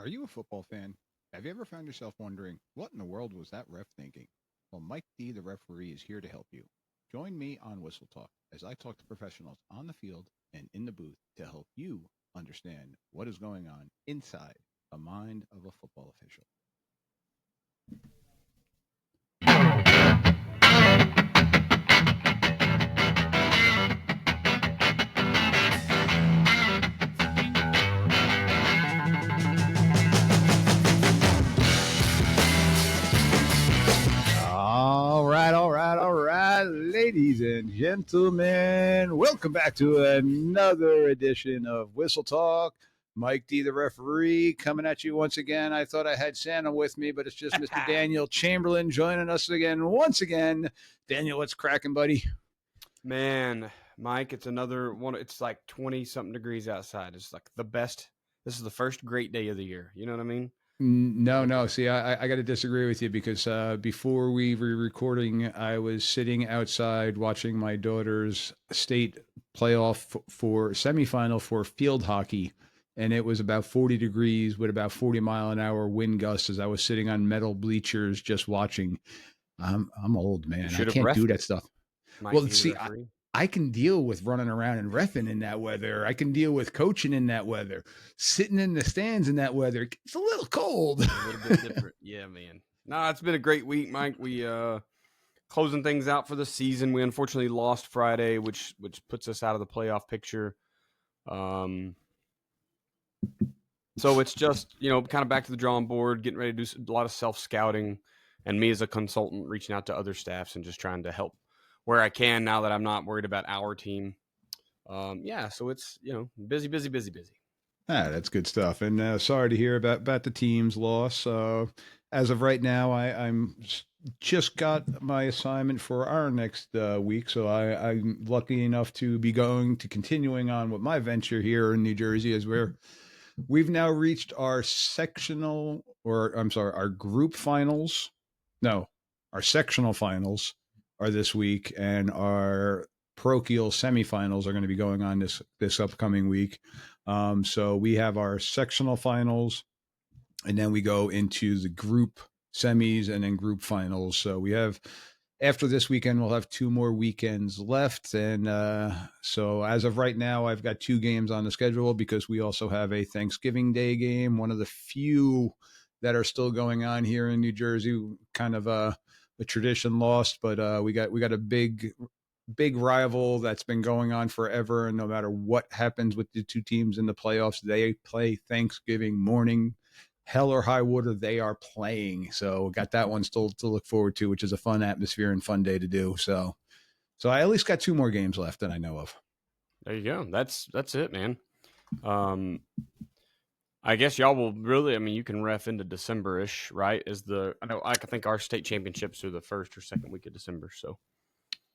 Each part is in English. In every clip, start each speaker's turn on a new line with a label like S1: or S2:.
S1: Are you a football fan? Have you ever found yourself wondering, what in the world was that ref thinking? Well, Mike D, the referee, is here to help you. Join me on Whistle Talk as I talk to professionals on the field and in the booth to help you understand what is going on inside the mind of a football official. All right, ladies and gentlemen. Welcome back to another edition of Whistle Talk. Mike D, the referee, coming at you once again. I thought I had Santa with me, but it's just Mr. Daniel Chamberlain joining us again. Once again, Daniel, what's cracking, buddy?
S2: Man, Mike, it's another one. It's like 20 something degrees outside. It's like the best. This is the first great day of the year. You know what I mean?
S1: No. See, I got to disagree with you because before we were recording, I was sitting outside watching my daughter's state playoff for semifinal for field hockey, and it was about 40 degrees with about 40-mile-an-hour wind gusts as I was sitting on metal bleachers just watching. I'm old,
S2: You
S1: man. I
S2: should have
S1: can't do
S2: refed
S1: that
S2: it,
S1: stuff.
S2: Mike
S1: Well,
S2: D, the
S1: see,
S2: referee.
S1: I can deal with running around and reffing in that weather. I can deal with coaching in that weather. Sitting in the stands in that weather, it's a little cold.
S2: A little bit different. Yeah, man. No, it's been a great week, Mike. We closing things out for the season. We unfortunately lost Friday, which puts us out of the playoff picture. Um, so it's just kind of back to the drawing board, getting ready to do a lot of self scouting, and me as a consultant reaching out to other staffs and just trying to help where I can now that I'm not worried about our team. Yeah, so it's busy.
S1: That's good stuff. And sorry to hear about the team's loss. As of right now, I'm just got my assignment for our next week, so I'm lucky enough to be going to continuing on with my venture here in New Jersey, as we've now reached our sectional, or I'm sorry, our group finals. No, our sectional finals are this week, and our parochial semifinals are going to be going on this upcoming week. So we have our sectional finals, and then we go into the group semis and then group finals. So we have, after this weekend, we'll have 2 more weekends left. And so as of right now, I've got 2 games on the schedule because we also have a Thanksgiving Day game, one of the few that are still going on here in New Jersey. Kind of a tradition lost, but we got a big rival that's been going on forever, and no matter what happens with the two teams in the playoffs, they play Thanksgiving morning. Hell or high water, they are playing. So got that one still to look forward to, which is a fun atmosphere and fun day to do. So I at least got 2 more games left that I know of.
S2: There you go. That's it, man. I guess y'all will really. I mean, you can ref into December-ish, right? I think our state championships are the first or second week of December. So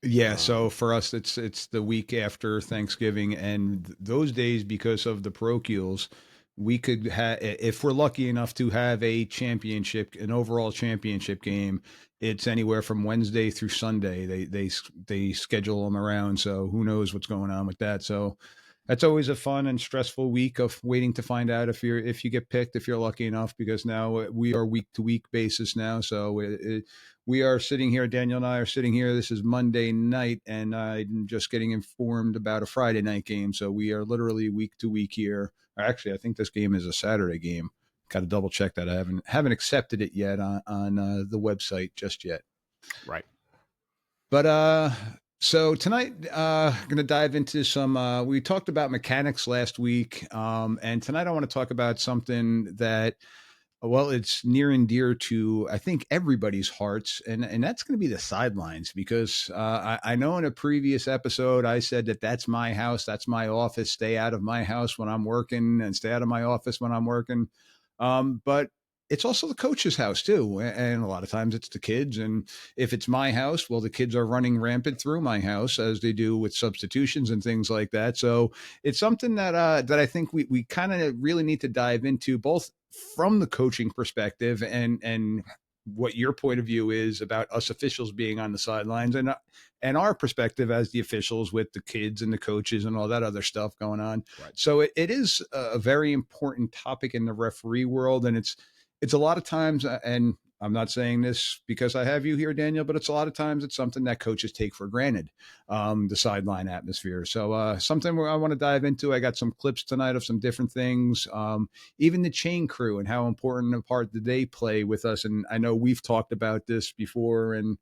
S1: Yeah, so for us, it's the week after Thanksgiving, and those days, because of the parochials, we could have, if we're lucky enough to have an overall championship game. It's anywhere from Wednesday through Sunday. They schedule them around, so who knows what's going on with that. So that's always a fun and stressful week of waiting to find out if you get picked, if you're lucky enough, because now we are week to week basis now. So we are sitting here, Daniel and I are sitting here. This is Monday night, and I'm just getting informed about a Friday night game. So we are literally week to week here. Actually, I think this game is a Saturday game. Got to double check that. I haven't accepted it yet on the website just yet.
S2: right.
S1: But so tonight, going to dive into some. We talked about mechanics last week, and tonight I want to talk about something that, well, it's near and dear to, I think, everybody's hearts, and that's going to be the sidelines, because I know in a previous episode I said that's my house, that's my office. Stay out of my house when I'm working, and stay out of my office when I'm working. But it's also the coach's house too, and a lot of times it's the kids. And if it's my house, well, the kids are running rampant through my house, as they do with substitutions and things like that. So it's something that I think we kind of really need to dive into, both from the coaching perspective and what your point of view is about us officials being on the sidelines, and our perspective as the officials with the kids and the coaches and all that other stuff going on.
S2: Right.
S1: So it is a very important topic in the referee world, and it's a lot of times, and I'm not saying this because I have you here, Daniel, but it's a lot of times it's something that coaches take for granted, the sideline atmosphere. So something I want to dive into. I got some clips tonight of some different things, even the chain crew and how important a part that they play with us. And I know we've talked about this before, and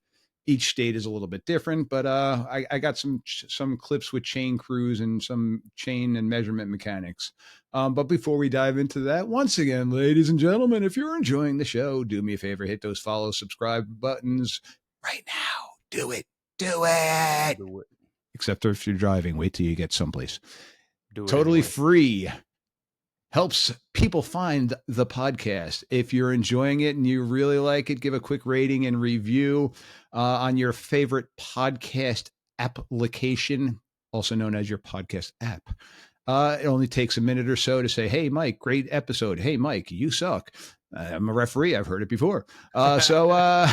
S1: each state is a little bit different, but I got some clips with chain crews and some chain and measurement mechanics. But before we dive into that, once again, ladies and gentlemen, if you're enjoying the show, do me a favor, hit those follow, subscribe buttons right now. Do it. Do it.
S2: Do it.
S1: Except if you're driving, wait till you get someplace.
S2: Do it
S1: Totally
S2: anyway.
S1: free. Helps people find the podcast. If you're enjoying it and you really like it, give a quick rating and review on your favorite podcast application, also known as your podcast app. It only takes a minute or so to say, hey, Mike, great episode. Hey, Mike, you suck. I'm a referee. I've heard it before. So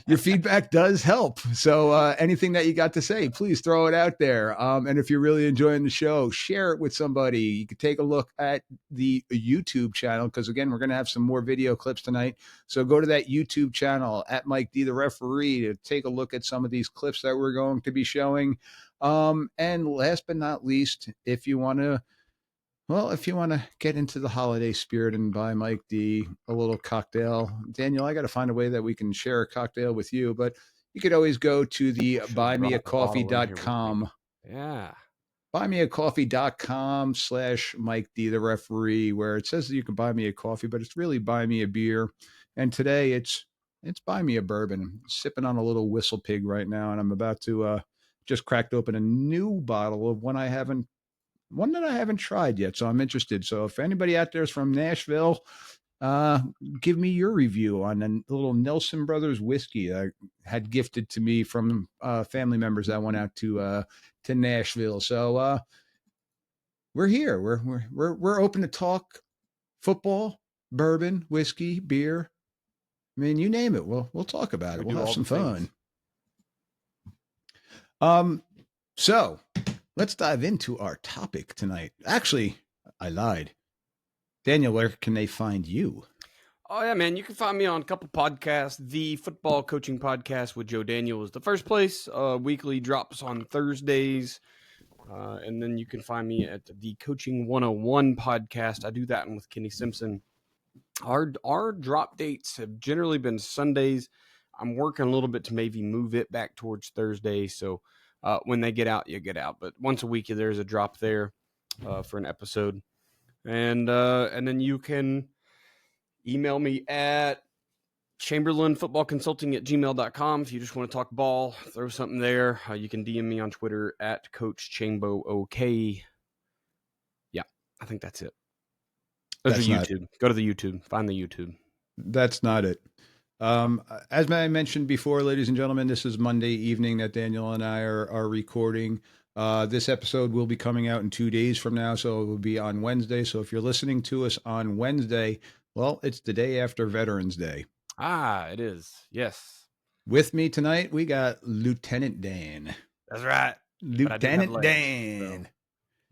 S1: your feedback does help. So anything that you got to say, please throw it out there. And if you're really enjoying the show, share it with somebody. You can take a look at the YouTube channel because, again, we're going to have some more video clips tonight. So go to that YouTube channel at Mike D, the referee, to take a look at some of these clips that we're going to be showing. And last but not least, if you want to get into the holiday spirit and buy Mike D a little cocktail, Daniel, I got to find a way that we can share a cocktail with you, but you could always go to the buymeacoffee.com.
S2: Yeah.
S1: Buymeacoffee.com/Mike D, the referee, where it says that you can buy me a coffee, but it's really buy me a beer. And today it's buy me a bourbon. I'm sipping on a little Whistle Pig right now, and I'm about to just cracked open a new bottle of one that I haven't tried yet. So I'm interested. So if anybody out there is from Nashville, give me your review on a little Nelson Brothers whiskey that had gifted to me from family members that went out to Nashville. So we're here. We're open to talk football, bourbon, whiskey, beer. I mean, you name it. We'll talk about it. We'll have some fun. So let's dive into our topic tonight. Actually, I lied. Daniel, where can they find you?
S2: Oh, yeah, man. You can find me on a couple podcasts. The Football Coaching Podcast with Joe Daniel is the first place. Weekly drops on Thursdays. And then you can find me at the Coaching 101 podcast. I do that one with Kenny Simpson. Our drop dates have generally been Sundays. I'm working a little bit to maybe move it back towards Thursday. So when they get out, you get out. But once a week, there's a drop there for an episode. And then you can email me at chamberlainfootballconsulting@gmail.com if you just want to talk ball, throw something there. You can DM me on Twitter at Coach ChamboOK. Yeah, I think that's it. Those are YouTube. Go to the YouTube. Find the YouTube.
S1: That's not it. As I mentioned before, ladies and gentlemen, this is Monday evening that Daniel and I are recording. This episode will be coming out in 2 days from now, so it will be on Wednesday. So if you're listening to us on Wednesday, well, it's the day after Veterans Day.
S2: Ah, it is. Yes.
S1: With me tonight, we got Lieutenant Dan.
S2: That's right.
S1: Lieutenant Dan.
S2: So,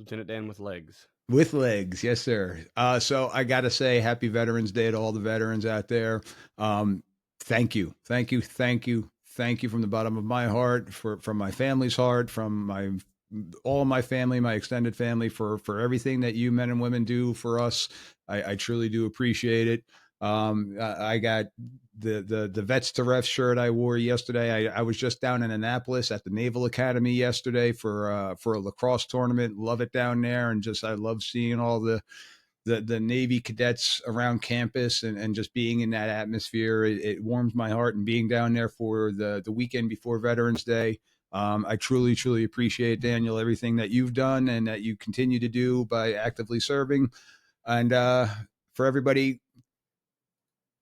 S2: Lieutenant Dan with legs.
S1: With legs, yes, sir. So I got to say, happy Veterans Day to all the veterans out there. Thank you from the bottom of my heart, from my family's heart, from all of my family, my extended family, for everything that you men and women do for us. I truly do appreciate it. I got the Vets to Refs shirt I wore yesterday. I was just down in Annapolis at the Naval Academy yesterday for a lacrosse tournament. Love it down there, and I love seeing all the Navy cadets around campus and just being in that atmosphere. It warms my heart, and being down there for the weekend before Veterans Day. I truly, truly appreciate, Daniel, everything that you've done and that you continue to do by actively serving. And for everybody,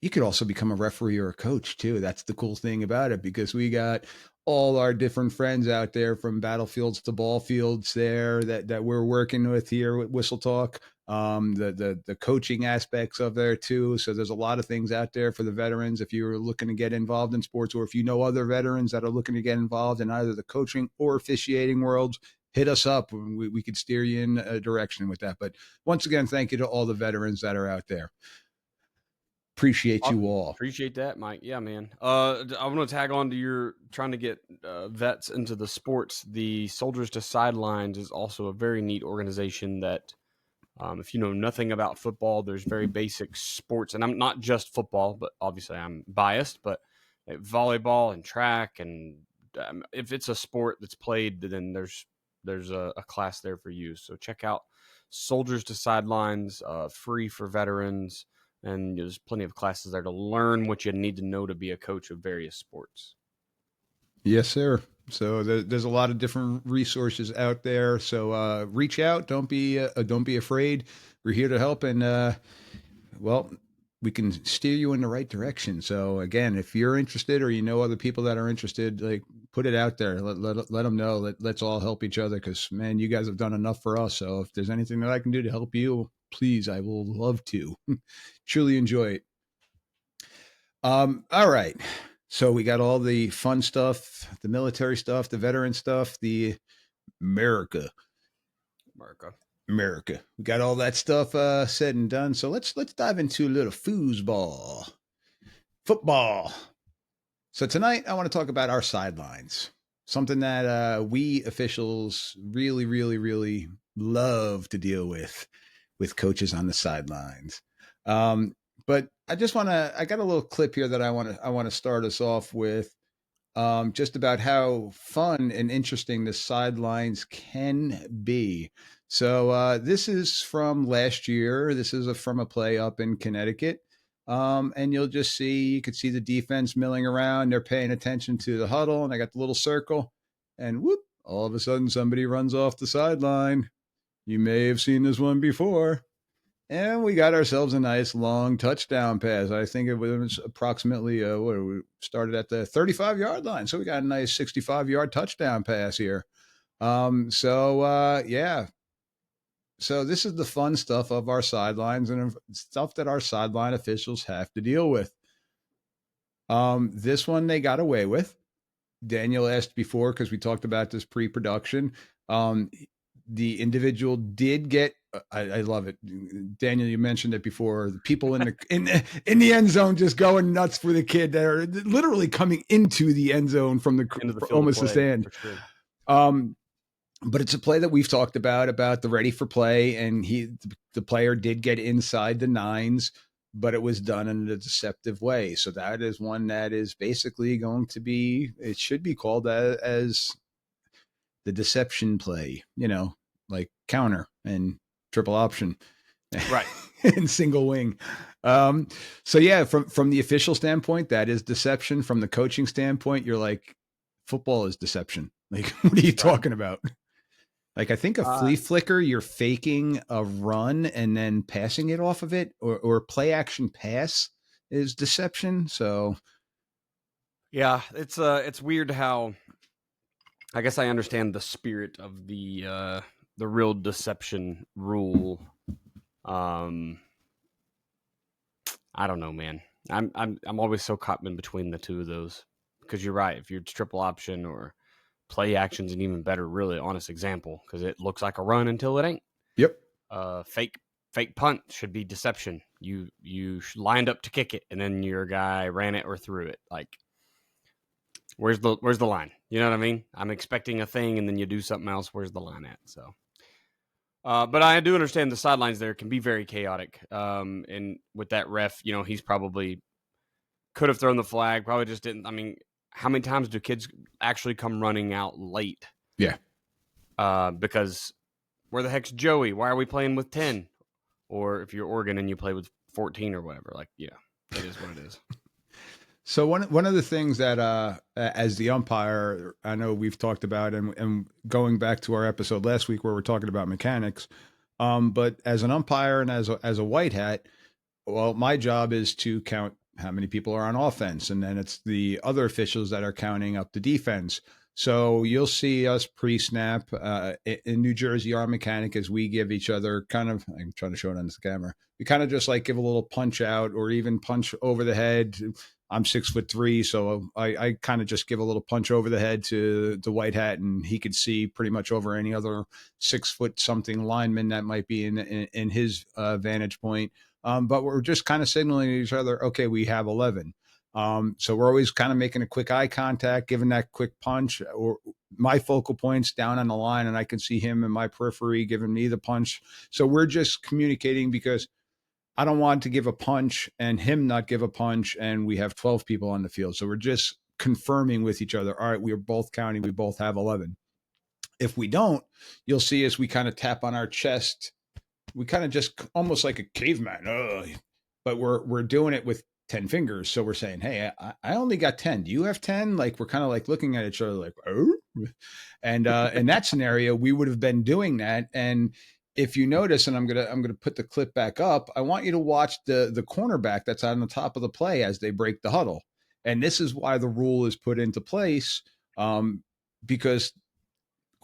S1: You could also become a referee or a coach too. That's the cool thing about it, because we got all our different friends out there from battlefields to ball fields there that we're working with here with Whistle Talk. The coaching aspects of there too. So there's a lot of things out there for the veterans if you're looking to get involved in sports, or if you know other veterans that are looking to get involved in either the coaching or officiating worlds. Hit us up. We could steer you in a direction with that. But once again, thank you to all the veterans that are out there. Appreciate you
S2: Awesome.
S1: all.
S2: Appreciate that, Mike. Yeah, man. I want to tag on to your trying to get vets into the sports. The Soldiers to Sidelines is also a very neat organization that, if you know nothing about football, there's very basic sports, and I'm not just football, but obviously I'm biased, but volleyball and track, and if it's a sport that's played, then there's a class there for you. So check out Soldiers to Sidelines, free for veterans, and there's plenty of classes there to learn what you need to know to be a coach of various sports.
S1: Yes, sir. So there's a lot of different resources out there. So reach out. Don't be afraid. We're here to help, and well, we can steer you in the right direction. So again, if you're interested, or you know other people that are interested, like, put it out there. Let them know. Let's all help each other, because man, you guys have done enough for us. So if there's anything that I can do to help you, please, I will love to. Truly enjoy it. All right. So we got all the fun stuff, the military stuff, the veteran stuff, the America,
S2: America.
S1: America. We got all that stuff said and done. So let's dive into a little foosball, football. So tonight I want to talk about our sidelines, something that we officials really, really, really love to deal with coaches on the sidelines. But I just want to. I got a little clip here that I want to start us off with, just about how fun and interesting the sidelines can be. So this is from last year. This is from a play up in Connecticut. And you'll just see, you could see the defense milling around. They're paying attention to the huddle, and I got the little circle, and whoop, all of a sudden somebody runs off the sideline. You may have seen this one before. And we got ourselves a nice long touchdown pass. I think it was approximately, we started at the 35-yard line. So we got a nice 65-yard touchdown pass here. Yeah. So this is the fun stuff of our sidelines, and stuff that our sideline officials have to deal with. This one they got away with. Daniel asked before, because we talked about this pre-production. The individual did get. I love it, Daniel. You mentioned it before. The people in the end zone just going nuts for the kid. They're literally coming into the end zone from
S2: Into the field
S1: almost
S2: of
S1: the
S2: play,
S1: stand.
S2: for sure.
S1: But it's a play that we've talked about the ready for play, and the player did get inside the nines, but it was done in a deceptive way. So that is one that is basically going to be. It should be called as the deception play. Like counter and triple option,
S2: Right.
S1: and single wing. So yeah, from the official standpoint, that is deception. From the coaching standpoint, you're like, football is deception. Like, what are you talking about? Like, I think a flea flicker, you're faking a run and then passing it off of it, or play action pass is deception. So
S2: yeah, it's weird how. I guess I understand the spirit of the real deception rule. I don't know, man. I'm always so caught in between the two of those, because you're right. If you're triple option or play action's an even better, really honest example, because it looks like a run until it ain't.
S1: yep.
S2: Fake punt should be deception. You lined up to kick it, and then your guy ran it or threw it. Like, where's the line? You know what I mean? I'm expecting a thing, and then you do something else. Where's the line at? So, but I do understand the sidelines there can be very chaotic. And with that ref, he's probably could have thrown the flag, probably just didn't. I mean, how many times do kids actually come running out late?
S1: Yeah.
S2: Because where the heck's Joey? Why are we playing with 10? Or if you're Oregon and you play with 14 or whatever, like, yeah, it is what it is.
S1: So one of the things that as the umpire, I know we've talked about, and going back to our episode last week where we're talking about mechanics, but as an umpire and as a white hat, well, my job is to count how many people are on offense, and then it's the other officials that are counting up the defense. So you'll see us pre-snap in New Jersey. Our mechanic is we give each other kind of. I'm trying to show it on this camera. We kind of just like give a little punch out, or even punch over the head. I'm 6'3", so I kind of just give a little punch over the head to the white hat, and he could see pretty much over any other 6 foot something lineman that might be in his vantage point. But we're just kind of signaling to each other, okay, we have 11. So we're always kind of making a quick eye contact, giving that quick punch, or my focal points down on the line, and I can see him in my periphery giving me the punch. So we're just communicating because I don't want to give a punch and him not give a punch, and we have 12 people on the field. So we're just confirming with each other, all right, we are both counting, we both have 11. If we don't, you'll see as we kind of tap on our chest, we kind of just almost like a caveman. But we're doing it with 10 fingers. So we're saying, hey, I only got 10. Do you have 10? Like we're kind of like looking at each other like, oh. And in that scenario, we would have been doing that. And if you notice, and I'm gonna put the clip back up, I want you to watch the cornerback that's on the top of the play as they break the huddle. And this is why the rule is put into place, because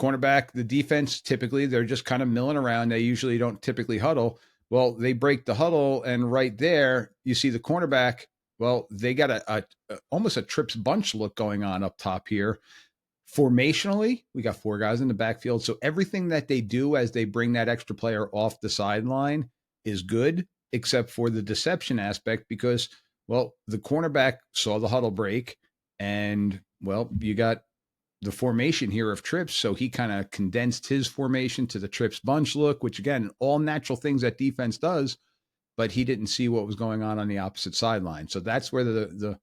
S1: cornerback, the defense, typically they're just kind of milling around. They usually don't typically huddle. Well, they break the huddle, and right there you see the cornerback. Well, they got a almost a trips bunch look going on up top here. Formationally, we got 4 guys in the backfield. So everything that they do as they bring that extra player off the sideline is good, except for the deception aspect, because, well, the cornerback saw the huddle break, and, well, you got the formation here of trips. So he kind of condensed his formation to the trips bunch look, which, again, all natural things that defense does, but he didn't see what was going on the opposite sideline. So that's where the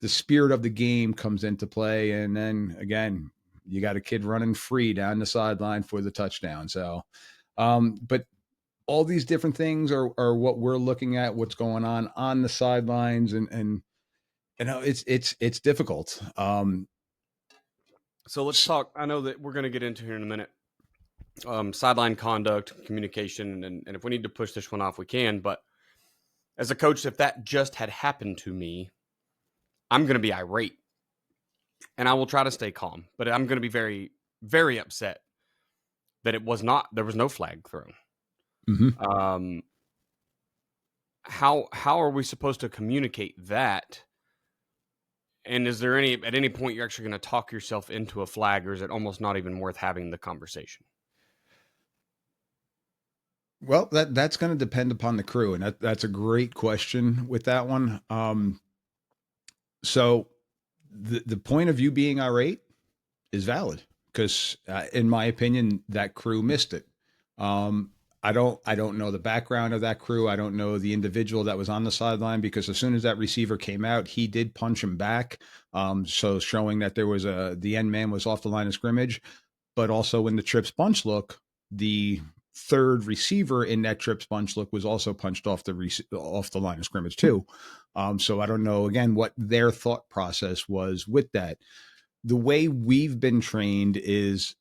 S1: spirit of the game comes into play. And then again, you got a kid running free down the sideline for the touchdown. So, but all these different things are what we're looking at, what's going on the sidelines, and you know, it's difficult.
S2: So let's talk. I know that we're going to get into here in a minute. Sideline conduct, communication, and if we need to push this one off, we can. But as a coach, if that just had happened to me, I'm going to be irate, and I will try to stay calm. But I'm going to be very, very upset that there was no flag thrown.
S1: Mm-hmm.
S2: How are we supposed to communicate that? And is there at any point you're actually going to talk yourself into a flag, or is it almost not even worth having the conversation?
S1: Well, that's going to depend upon the crew, and that's a great question with that one. So the point of you being irate is valid because, in my opinion, that crew missed it. I don't know the background of that crew. I don't know the individual that was on the sideline, because as soon as that receiver came out, he did punch him back. So showing that there was the end man was off the line of scrimmage, but also in the trips bunch look, the third receiver in that trips bunch look was also punched off the line of scrimmage too. So I don't know again what their thought process was with that. The way we've been trained is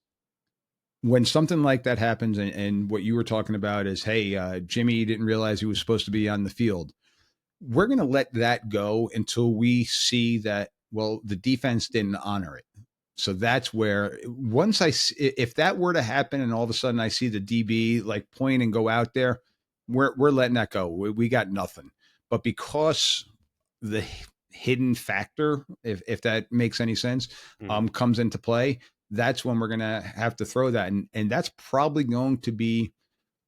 S1: when something like that happens, and what you were talking about is, hey, Jimmy didn't realize he was supposed to be on the field. We're going to let that go until we see that, well, the defense didn't honor it. So that's where once if that were to happen and all of a sudden I see the DB like point and go out there, we're letting that go. We got nothing. But because the hidden factor, if that makes any sense, comes into play, that's when we're going to have to throw that. And that's probably going to be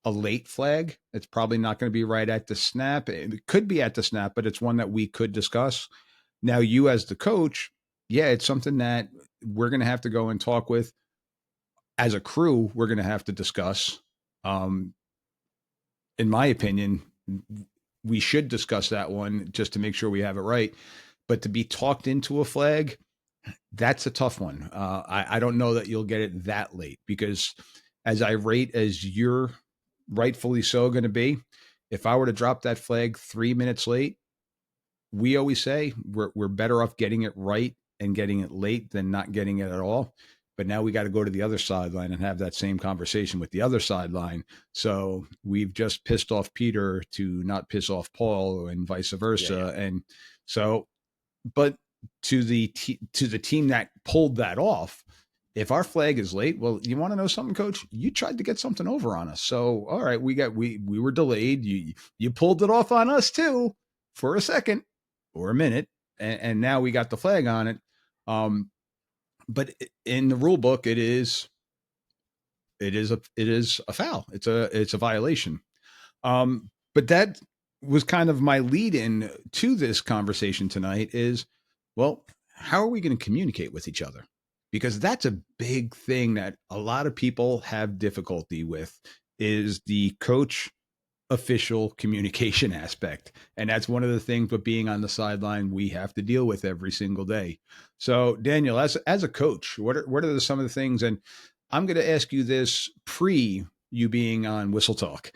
S1: a late flag. It's probably not going to be right at the snap. It could be at the snap, but it's one that we could discuss. Now, you as the coach, yeah, it's something that we're going to have to go and talk with. As a crew, we're going to have to discuss. In my opinion, we should discuss that one just to make sure we have it right. But to be talked into a flag, that's a tough one. I don't know that you'll get it that late, because as irate as you're rightfully so going to be, if I were to drop that flag 3 minutes late, we always say we're better off getting it right and getting it late than not getting it at all. But now we got to go to the other sideline and have that same conversation with the other sideline. So we've just pissed off Peter to not piss off Paul, and vice versa. Yeah. And So, but to the team that pulled that off, if our flag is late, well, you want to know something, coach? You tried to get something over on us. So, all right, we were delayed. You pulled it off on us too for a second or a minute, and now we got the flag on it. But in the rule book, it is a foul. It's a violation. But that was kind of my lead in to this conversation tonight is, well, how are we going to communicate with each other? Because that's a big thing that a lot of people have difficulty with is the coach official communication aspect. And that's one of the things with being on the sideline we have to deal with every single day. So Daniel, as a coach, what are some of the things, and I'm going to ask you this pre you being on Whistle Talk.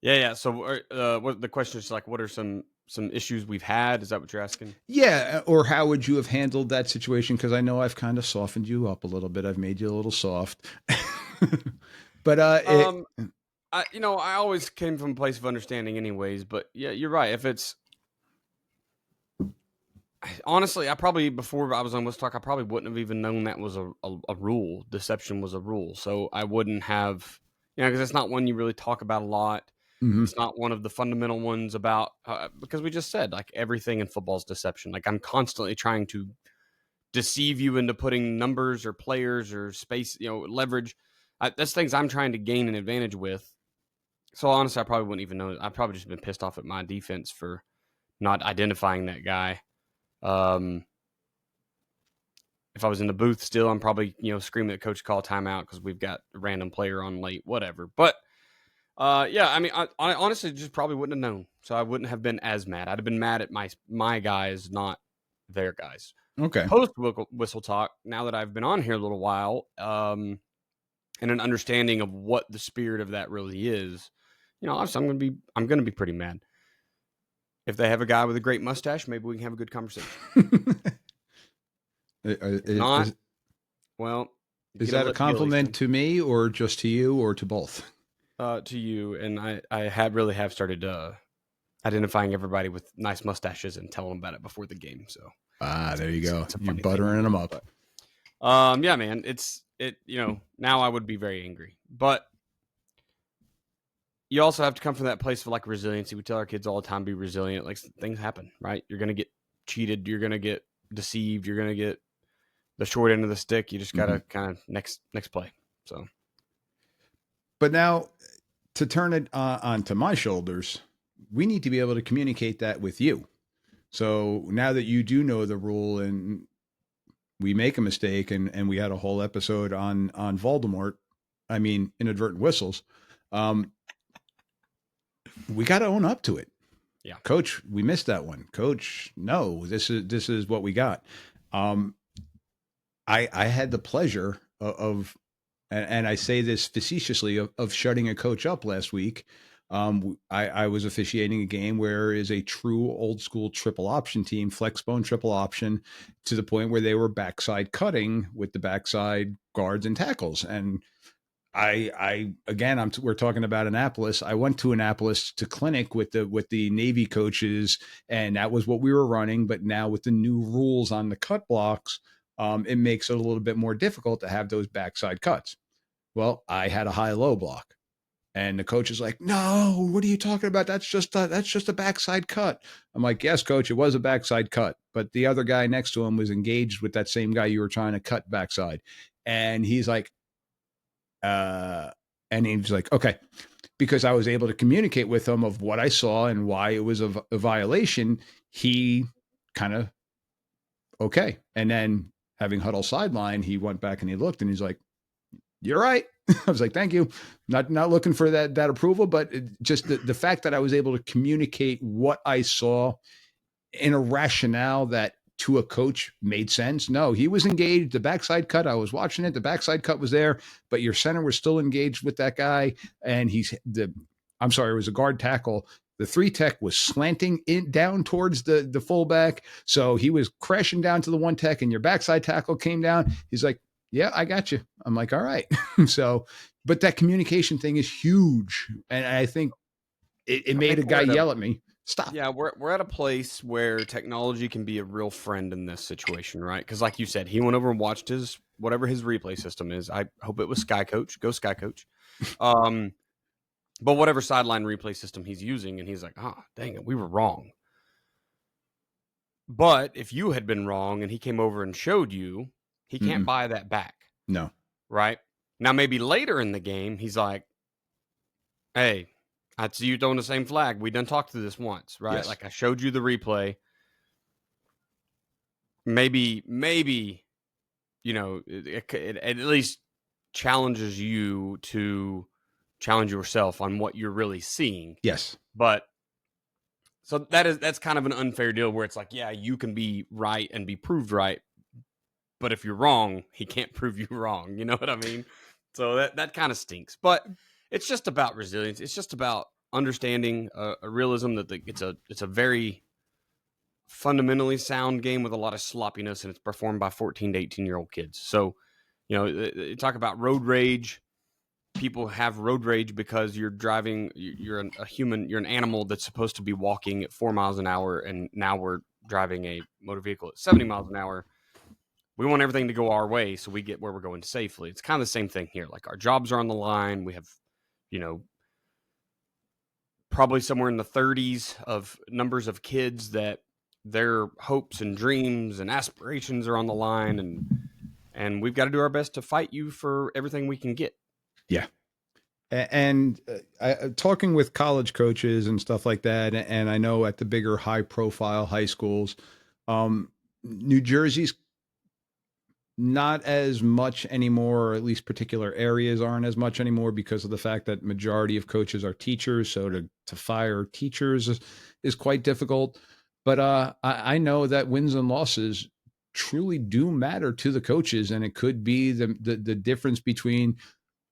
S2: Yeah. So, what the question is like? What are some issues we've had? Is that what you're asking?
S1: Yeah, or how would you have handled that situation? Because I know I've kind of softened you up a little bit. I've made you a little soft. But
S2: I always came from a place of understanding, anyways. But yeah, you're right. If it's honestly, I probably before I was on Whistle Talk, I probably wouldn't have even known that was a rule. Deception was a rule, so I wouldn't have, because it's not one you really talk about a lot.
S1: mhm.
S2: It's not one of the fundamental ones about because we just said like everything in football is deception. Like I'm constantly trying to deceive you into putting numbers or players or space, leverage. That's things I'm trying to gain an advantage with. So honestly, I probably wouldn't even know. I've probably just been pissed off at my defense for not identifying that guy. If I was in the booth still, I'm probably screaming at coach call timeout because we've got a random player on late, whatever. But yeah, I mean, I honestly just probably wouldn't have known, so I wouldn't have been as mad. I'd have been mad at my guys, not their guys.
S1: Okay.
S2: Post Whistle Talk, now that I've been on here a little while, and an understanding of what the spirit of that really is, obviously I'm gonna be pretty mad. If they have a guy with a great mustache, maybe we can have a good conversation. If not, well,
S1: is that a compliment to me or just to you or to both?
S2: To you, and I really have started identifying everybody with nice mustaches and telling them about it before the game. So
S1: there you go. You're buttering them up.
S2: Yeah, man, now I would be very angry, but you also have to come from that place of like resiliency. We tell our kids all the time, be resilient. Like things happen, right? You're going to get cheated. You're going to get deceived. You're going to get the short end of the stick. You just got to kind of next play. So,
S1: but now to turn it onto my shoulders, we need to be able to communicate that with you. So now that you do know the rule and we make a mistake, and we had a whole episode on Voldemort, I mean, inadvertent whistles, we got to own up to it.
S2: Yeah.
S1: Coach, we missed that one. Coach, no, this is what we got. I had the pleasure of and I say this facetiously, of shutting a coach up last week. I was officiating a game where is a true old school triple option team, flex bone triple option, to the point where they were backside cutting with the backside guards and tackles. And we're talking about Annapolis. I went to Annapolis to clinic with the Navy coaches, and that was what we were running. But now with the new rules on the cut blocks, it makes it a little bit more difficult to have those backside cuts. Well, I had a high-low block, and the coach is like, "No, what are you talking about? That's just a backside cut." I'm like, "Yes, coach, it was a backside cut, but the other guy next to him was engaged with that same guy you were trying to cut backside." And he's like, and he's like, "Okay," because I was able to communicate with him of what I saw and why it was a violation. He kind of okay, and then having huddle sideline, he went back and he looked and he's like, "You're right." I was like, "Thank you." Not looking for that approval, but just the fact that I was able to communicate what I saw in a rationale that to a coach made sense. No, he was engaged. The backside cut, I was watching it. The backside cut was there, but your center was still engaged with that guy. And it was a guard tackle. The 3 tech was slanting in down towards the fullback. So he was crashing down to the 1 tech, and your backside tackle came down. He's like, "Yeah, I got you." I'm like, "All right." So, but that communication thing is huge. And I think it made a guy yell at me. Stop.
S2: Yeah, we're at a place where technology can be a real friend in this situation, right? Because, like you said, he went over and watched his whatever his replay system is. I hope it was Sky Coach. Go Sky Coach. Um, but whatever sideline replay system he's using, and he's like, ah, dang it, we were wrong. But if you had been wrong and he came over and showed you, he can't
S1: Mm-mm.
S2: buy that back,
S1: No.
S2: right? Now, maybe later in the game, he's like, hey, I see you throwing the same flag. We done talked through this once, right?
S1: Yes.
S2: Like I showed you the replay. Maybe, it at least challenges you to challenge yourself on what you're really seeing.
S1: Yes.
S2: But so that's kind of an unfair deal where it's like, yeah, you can be right and be proved right, but if you're wrong, he can't prove you wrong. You know what I mean? So that kind of stinks. But it's just about resilience. It's just about understanding a realism that it's a very fundamentally sound game with a lot of sloppiness, and it's performed by 14 to 18-year-old kids. So, you talk about road rage. People have road rage because you're driving. You're a human. You're an animal that's supposed to be walking at 4 miles an hour, and now we're driving a motor vehicle at 70 miles an hour. We want everything to go our way so we get where we're going safely. It's kind of the same thing here. Like our jobs are on the line. We have, you know, probably somewhere in the 30s of numbers of kids that their hopes and dreams and aspirations are on the line, and we've got to do our best to fight you for everything we can get.
S1: Yeah. And talking with college coaches and stuff like that, and I know at the bigger high profile high schools, New Jersey's not as much anymore, or at least particular areas aren't as much anymore because of the fact that majority of coaches are teachers. So to fire teachers is quite difficult. But I know that wins and losses truly do matter to the coaches, and it could be the difference between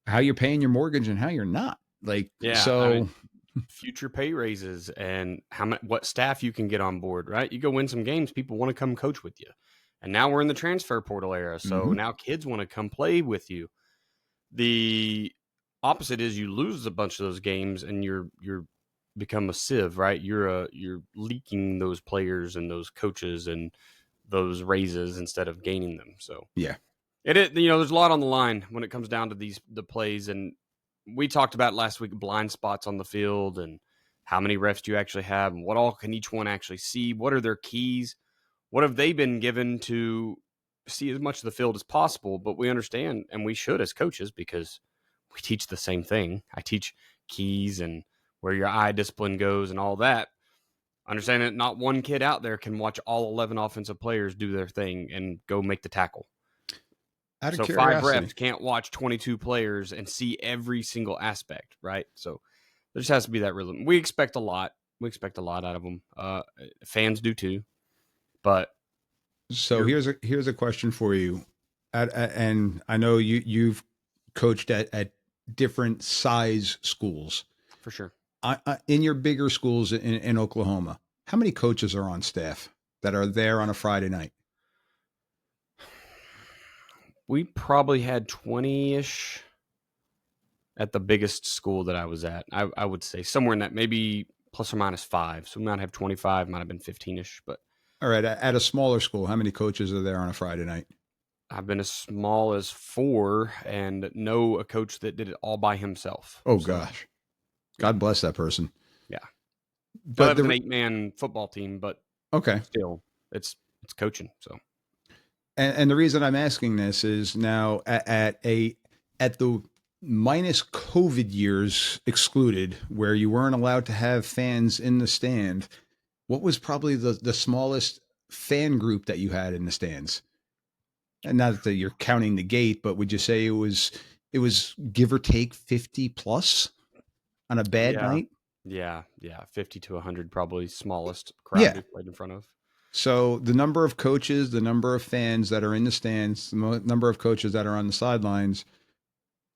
S1: how you're paying your mortgage and how you're not. Like,
S2: Yeah, I mean,
S1: so
S2: future pay raises and what staff you can get on board, right? You go win some games, people want to come coach with you. And now we're in the transfer portal era, so
S1: mhm.
S2: now kids want to come play with you. The opposite is you lose a bunch of those games and you're become a sieve, right? You're leaking those players and those coaches and those raises instead of gaining them. So
S1: Yeah.
S2: there's a lot on the line when it comes down to the plays, and we talked about last week blind spots on the field and how many refs do you actually have and what all can each one actually see? What are their keys? What have they been given to see as much of the field as possible? But we understand, and we should as coaches, because we teach the same thing. I teach keys and where your eye discipline goes and all that. Understand that not one kid out there can watch all 11 offensive players do their thing and go make the tackle.
S1: Out of
S2: So 5
S1: curiosity.
S2: refs can't watch 22 players and see every single aspect, right? So there just has to be that rhythm. We expect a lot. We expect a lot out of them. Fans do too. But
S1: So
S2: you're
S1: here's a question for you. And I know you've coached at different size schools.
S2: for sure.
S1: In your bigger schools in Oklahoma, how many coaches are on staff that are there on a Friday night?
S2: We probably had 20-ish at the biggest school that I was at. I would say somewhere in that, maybe plus or minus 5. So we might have 25, might have been 15-ish, but
S1: All right, at a smaller school, how many coaches are there on a Friday night?
S2: I've been as small as 4 and know a coach that did it all by himself.
S1: Oh
S2: So
S1: gosh, God bless that person.
S2: yeah. So
S1: But
S2: that was an
S1: the
S2: 8-man football team, but
S1: okay,
S2: still it's coaching. So
S1: and the reason I'm asking this is now at the minus COVID years excluded, where you weren't allowed to have fans in the stand. What was probably the smallest fan group that you had in the stands? And not that you're counting the gate, but would you say it was give or take 50 plus on a bad
S2: yeah.
S1: night?
S2: Yeah, 50 to 100 probably smallest crowd
S1: Yeah.
S2: we played in front of.
S1: So the number of coaches, the number of fans that are in the stands, the number of coaches that are on the sidelines.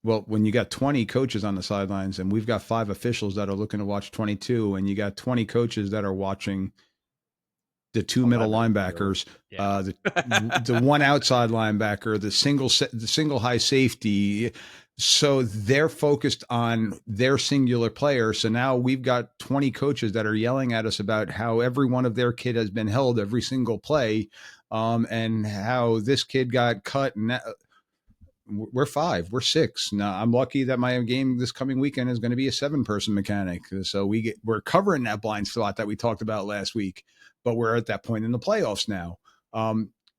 S1: Well, when you got 20 coaches on the sidelines and we've got 5 officials that are looking to watch 22, and you got 20 coaches that are watching the two
S2: Oh,
S1: middle
S2: that makes me nervous.
S1: linebackers,
S2: Yeah.
S1: the one outside linebacker, the single high safety. So they're focused on their singular player. So now we've got 20 coaches that are yelling at us about how every one of their kid has been held every single play, and how this kid got cut. And we're five, we're six. Now I'm lucky that my game this coming weekend is going to be a 7-person mechanic. So we're covering that blind spot that we talked about last week, but we're at that point in the playoffs now.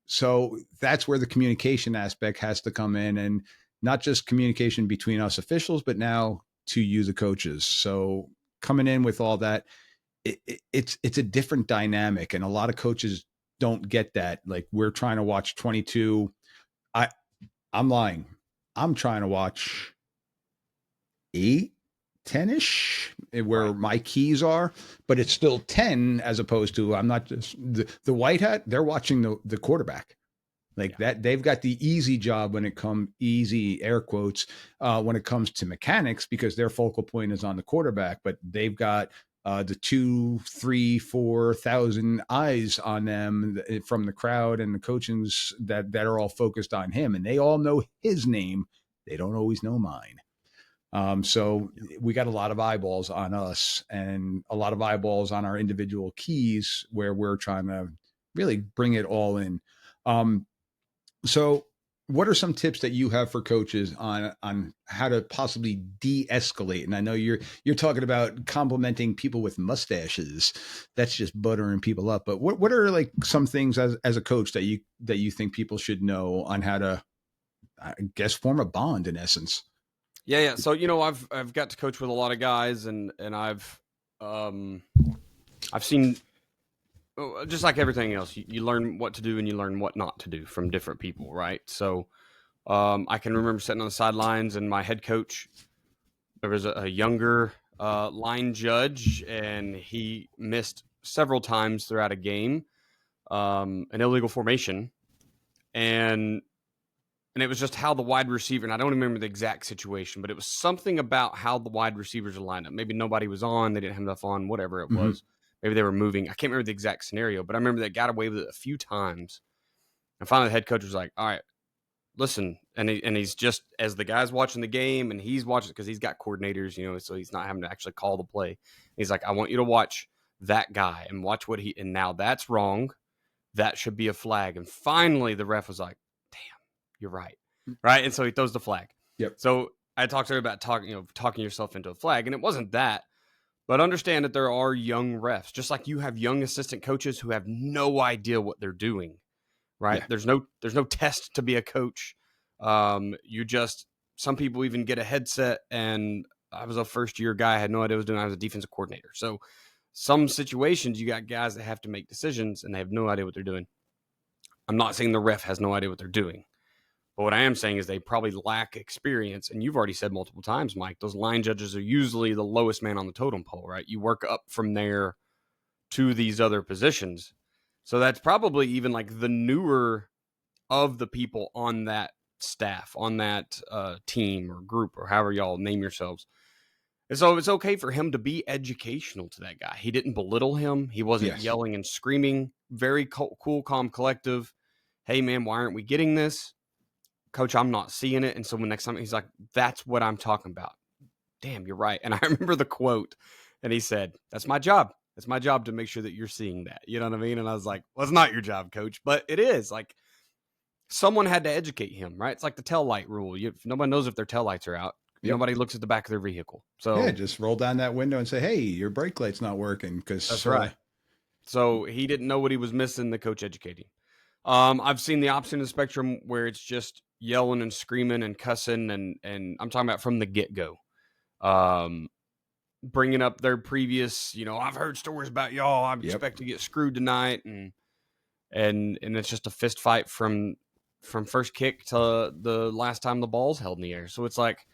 S1: So that's where the communication aspect has to come in, and not just communication between us officials, but now to you, the coaches. So coming in with all that, it's a different dynamic, and a lot of coaches don't get that. Like, we're trying to watch 22. I I'm lying. I'm trying to watch 8, 10-ish where
S2: Right.
S1: my keys are, but it's still 10 as opposed to, I'm not just the white hat. They're watching the quarterback like
S2: Yeah.
S1: that. They've got the easy job when it comes easy air quotes, when it comes to mechanics, because their focal point is on the quarterback, but they've got the 2, 3, 4,000 eyes on them from the crowd and the coachings that are all focused on him, and they all know his name. They don't always know mine. So we got a lot of eyeballs on us and a lot of eyeballs on our individual keys where we're trying to really bring it all in. Um, so what are some tips that you have for coaches on how to possibly de-escalate? And I know you're talking about complimenting people with mustaches. That's just buttering people up. But what are like some things as a coach that you think people should know on how to, I guess, form a bond in essence?
S2: Yeah. So I've got to coach with a lot of guys, and um I've seen, just like everything else, you learn what to do and you learn what not to do from different people, right? So I can remember sitting on the sidelines, and my head coach, there was a younger line judge, and he missed several times throughout a game, an illegal formation, and it was just how the wide receiver, and I don't remember the exact situation, but it was something about how the wide receivers are lined up. Maybe nobody was on, they didn't have enough on, whatever it
S1: Mm-hmm.
S2: was. Maybe they were moving. I can't remember the exact scenario, but I remember they got away with it a few times. And finally, the head coach was like, "All right, listen," and he's just, as the guy's watching the game, and he's watching because he's got coordinators, so he's not having to actually call the play. He's like, "I want you to watch that guy and watch what he, and now that's wrong. That should be a flag." And finally, the ref was like, "Damn, you're right." Right. And so he throws the flag.
S1: Yep.
S2: So I talked to her about talking yourself into a flag. And it wasn't that, but understand that there are young refs, just like you have young assistant coaches who have no idea what they're doing. Right.
S1: Yeah.
S2: There's no test to be a coach. Some people even get a headset, and I was a first year guy. I had no idea what I was doing. I was a defensive coordinator. So some situations you got guys that have to make decisions and they have no idea what they're doing. I'm not saying the ref has no idea what they're doing. But what I am saying is they probably lack experience. And you've already said multiple times, Mike, those line judges are usually the lowest man on the totem pole, right? You work up from there to these other positions. So that's probably even like the newer of the people on that staff, on that team or group, or however y'all name yourselves. And so it's okay for him to be educational to that guy. He didn't belittle him. He wasn't
S1: Yes.
S2: yelling and screaming. Very cool, calm, collective. Hey, man, why aren't we getting this? Coach, I'm not seeing it. And so when next time he's like, that's what I'm talking about. Damn, you're right. And I remember the quote, and he said, that's my job. It's my job to make sure that you're seeing that. You know what I mean? And I was like, well, it's not your job, coach, but it is. Like, someone had to educate him, right? It's like the tail light rule. If nobody knows if their tail lights are out,
S1: Yep.
S2: nobody looks at the back of their vehicle.
S1: Yeah,
S2: So
S1: just roll down that window and say, "Hey, your brake light's not working."
S2: that's
S1: Because
S2: right. So he didn't know what he was missing. The coach educating. I've seen the opposite of the spectrum where it's just yelling and screaming and cussing, and I'm talking about from the get go. Bringing up their previous, I've heard stories about y'all. I
S1: yep.
S2: expect to get screwed tonight, and it's just a fist fight from first kick to the last time the ball's held in the air. So it's like,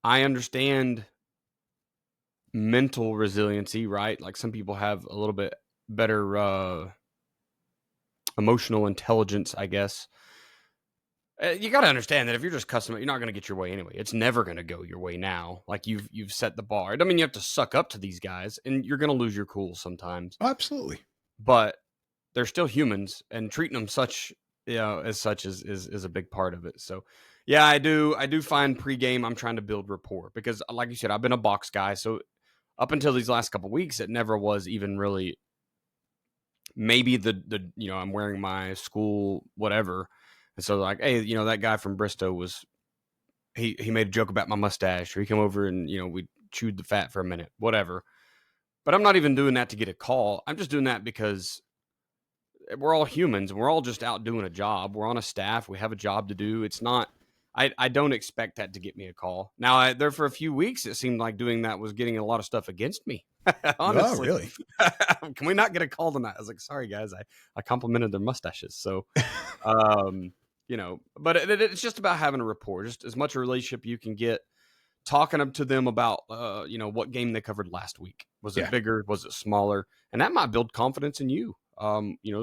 S2: I understand mental resiliency, right? Like some people have a little bit better emotional intelligence, I guess. You got to understand that if you're just cussing, you're not going to get your way anyway. It's never going to go your way now. Like you've set the bar. I mean, you have to suck up to these guys, and you're going to lose your cool sometimes.
S1: Oh, absolutely.
S2: but they're still humans, and treating them such, as such is a big part of it. So yeah, I do find pregame I'm trying to build rapport, because like you said, I've been a box guy. So up until these last couple weeks, it never was even really, maybe the I'm wearing my school whatever. And so like, hey, that guy from Bristow was, he made a joke about my mustache, or he came over and we chewed the fat for a minute, whatever. But I'm not even doing that to get a call. I'm just doing that because we're all humans. We're all just out doing a job. We're on a staff. We have a job to do. It's not. I don't expect that to get me a call. Now, there for a few weeks, it seemed like doing that was getting a lot of stuff against me.
S1: Oh,
S2: Honestly,
S1: really?
S2: can we not get a call tonight? I was like, sorry guys, I complimented their mustaches. So, um, but it's just about having a rapport, just as much a relationship you can get, talking to them about, what game they covered last week. Was it
S1: Yeah.
S2: bigger? Was it smaller? And that might build confidence in you.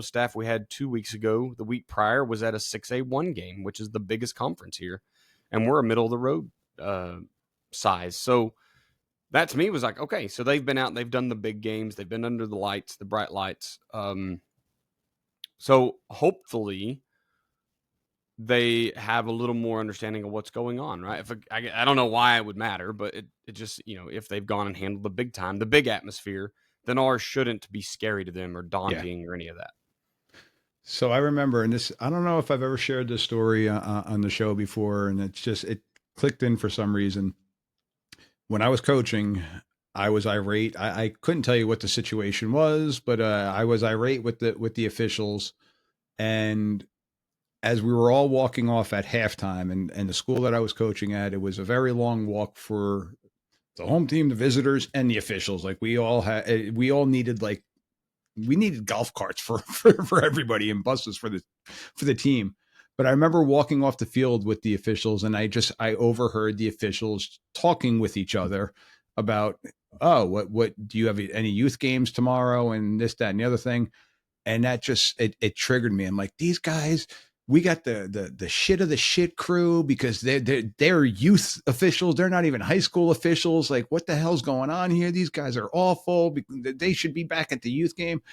S2: Staff we had 2 weeks ago, the week prior, was at a 6A1 game, which is the biggest conference here, and we're a middle of the road size. So that to me was like, okay, so they've been out, and they've done the big games, they've been under the lights, the bright lights. So hopefully they have a little more understanding of what's going on, right? If I don't know why it would matter, but it just, if they've gone and handled the big time, the big atmosphere, then ours shouldn't be scary to them or
S1: Yeah.
S2: daunting or any of that.
S1: So I remember, and this, I don't know if I've ever shared this story on the show before, and it clicked in for some reason. When I was coaching, I was irate. I couldn't tell you what the situation was, but I was irate with the officials. And as we were all walking off at halftime, and the school that I was coaching at, it was a very long walk for the home team, the visitors, and the officials. Like we all needed, like, we needed golf carts for everybody, and buses for the team. But I remember walking off the field with the officials, and I overheard the officials talking with each other about, oh, what do you have any youth games tomorrow, and this, that, and the other thing. And that just, it triggered me. I'm like, these guys, we got the shit of the shit crew, because they're youth officials. They're not even high school officials. Like, what the hell's going on here? These guys are awful. They should be back at the youth game.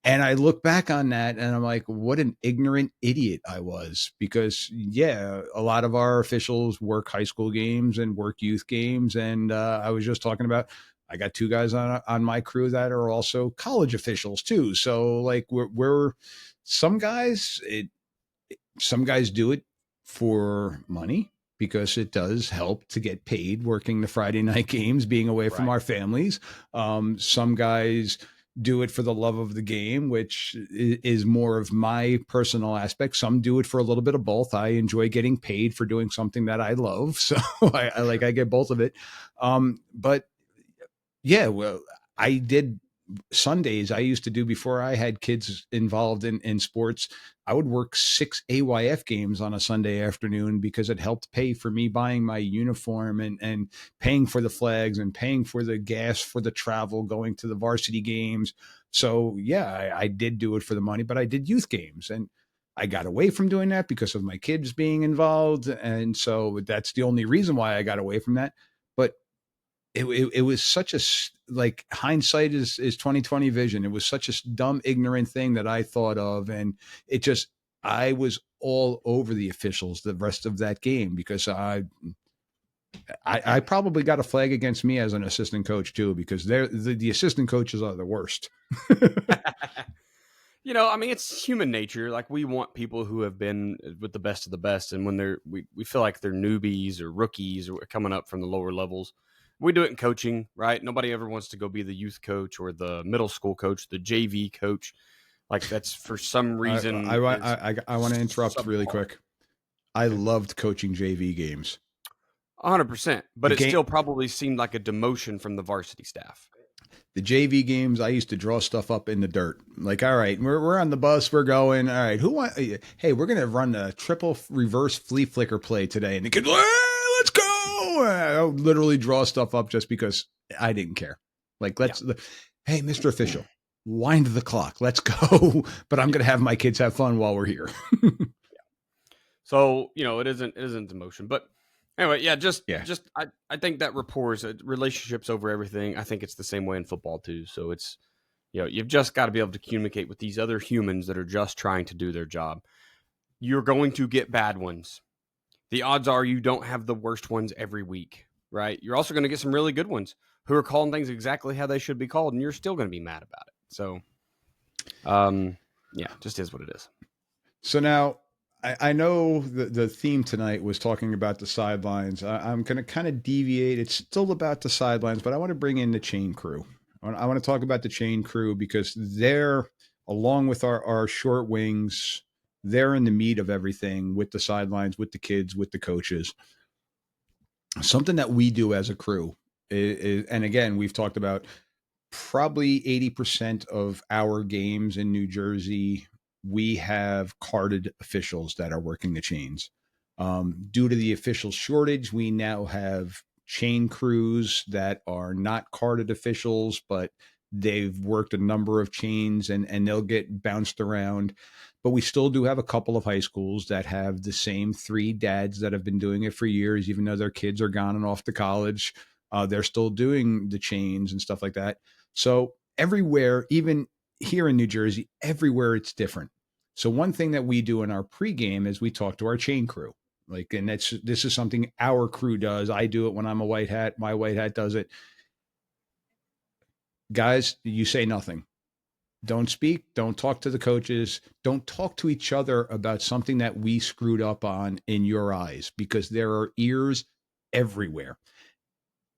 S1: And I look back on that, and I'm like, what an ignorant idiot I was. Because yeah, a lot of our officials work high school games and work youth games. And I was just talking about, I got two guys on my crew that are also college officials too. So like, we're some guys, some guys do it for money, because it does help to get paid working the Friday night games, being away from
S2: Right.
S1: our families. Some guys do it for the love of the game, which is more of my personal aspect. Some do it for a little bit of both. I enjoy getting paid for doing something that I love. So I get both of it. But yeah, well, I did Sundays. I used to do, before I had kids involved in sports, I would work 6 AYF games on a Sunday afternoon, because it helped pay for me buying my uniform, and paying for the flags, and paying for the gas for the travel going to the varsity games. So yeah, I did do it for the money, but I did youth games, and I got away from doing that because of my kids being involved. And so that's the only reason why I got away from that. But it was such a, like, hindsight is 2020 vision. It was such a dumb, ignorant thing that I thought of. And it just, I was all over the officials the rest of that game, because I probably got a flag against me as an assistant coach too, because the assistant coaches are the worst.
S2: I mean, it's human nature. Like, we want people who have been with the best of the best, and when we feel like they're newbies or rookies or coming up from the lower levels. We do it in coaching, right? Nobody ever wants to go be the youth coach or the middle school coach, the JV coach. Like, that's for some reason is
S1: I want to interrupt really
S2: subpar.
S1: quick. I loved coaching JV games.
S2: 100%, but
S1: The
S2: it
S1: game,
S2: still probably seemed like a demotion from the varsity staff.
S1: the JV games, I used to draw stuff up in the dirt. Like, all right, we're on the bus, we're going. All right, who want? Hey, we're gonna run the triple reverse flea flicker play today, and the kid, hey, let's go. I would literally draw stuff up just because I didn't care. Like,
S2: Yeah,
S1: hey, Mr. Official, wind the clock, let's go. But I'm
S2: yeah.
S1: gonna have my kids have fun while we're here.
S2: So it isn't demotion, but anyway, yeah. Just
S1: Yeah,
S2: just I think that rapport is relationships over everything. I think it's the same way in football too. So it's You've just got to be able to communicate with these other humans that are just trying to do their job. You're going to get bad ones. The odds are you don't have the worst ones every week, right? You're also going to get some really good ones who are calling things exactly how they should be called, and you're still going to be mad about it. So, yeah, just is what it is.
S1: So now I know the theme tonight was talking about the sidelines. I'm going to kind of deviate. It's still about the sidelines, but I want to bring in the chain crew. I want to talk about the chain crew because they're, along with our short wings, they're in the meat of everything with the sidelines, with the kids, with the coaches. Something that we do as a crew and again, we've talked about probably 80% of our games in New Jersey, we have carded officials that are working the chains. Due to the official shortage, we now have chain crews that are not carded officials, but they've worked a number of chains and they'll get bounced around. But we still do have a couple of high schools that have the same three dads that have been doing it for years, even though their kids are gone and off to college. They're still doing the chains and stuff like that. So everywhere, even here in New Jersey, everywhere it's different. So one thing that we do in our pregame is we talk to our chain crew. Like, and this is something our crew does. I do it when I'm a white hat. My white hat does it. Guys, you say nothing. Don't speak. Don't talk to the coaches. Don't talk to each other about something that we screwed up on in your eyes, because there are ears everywhere.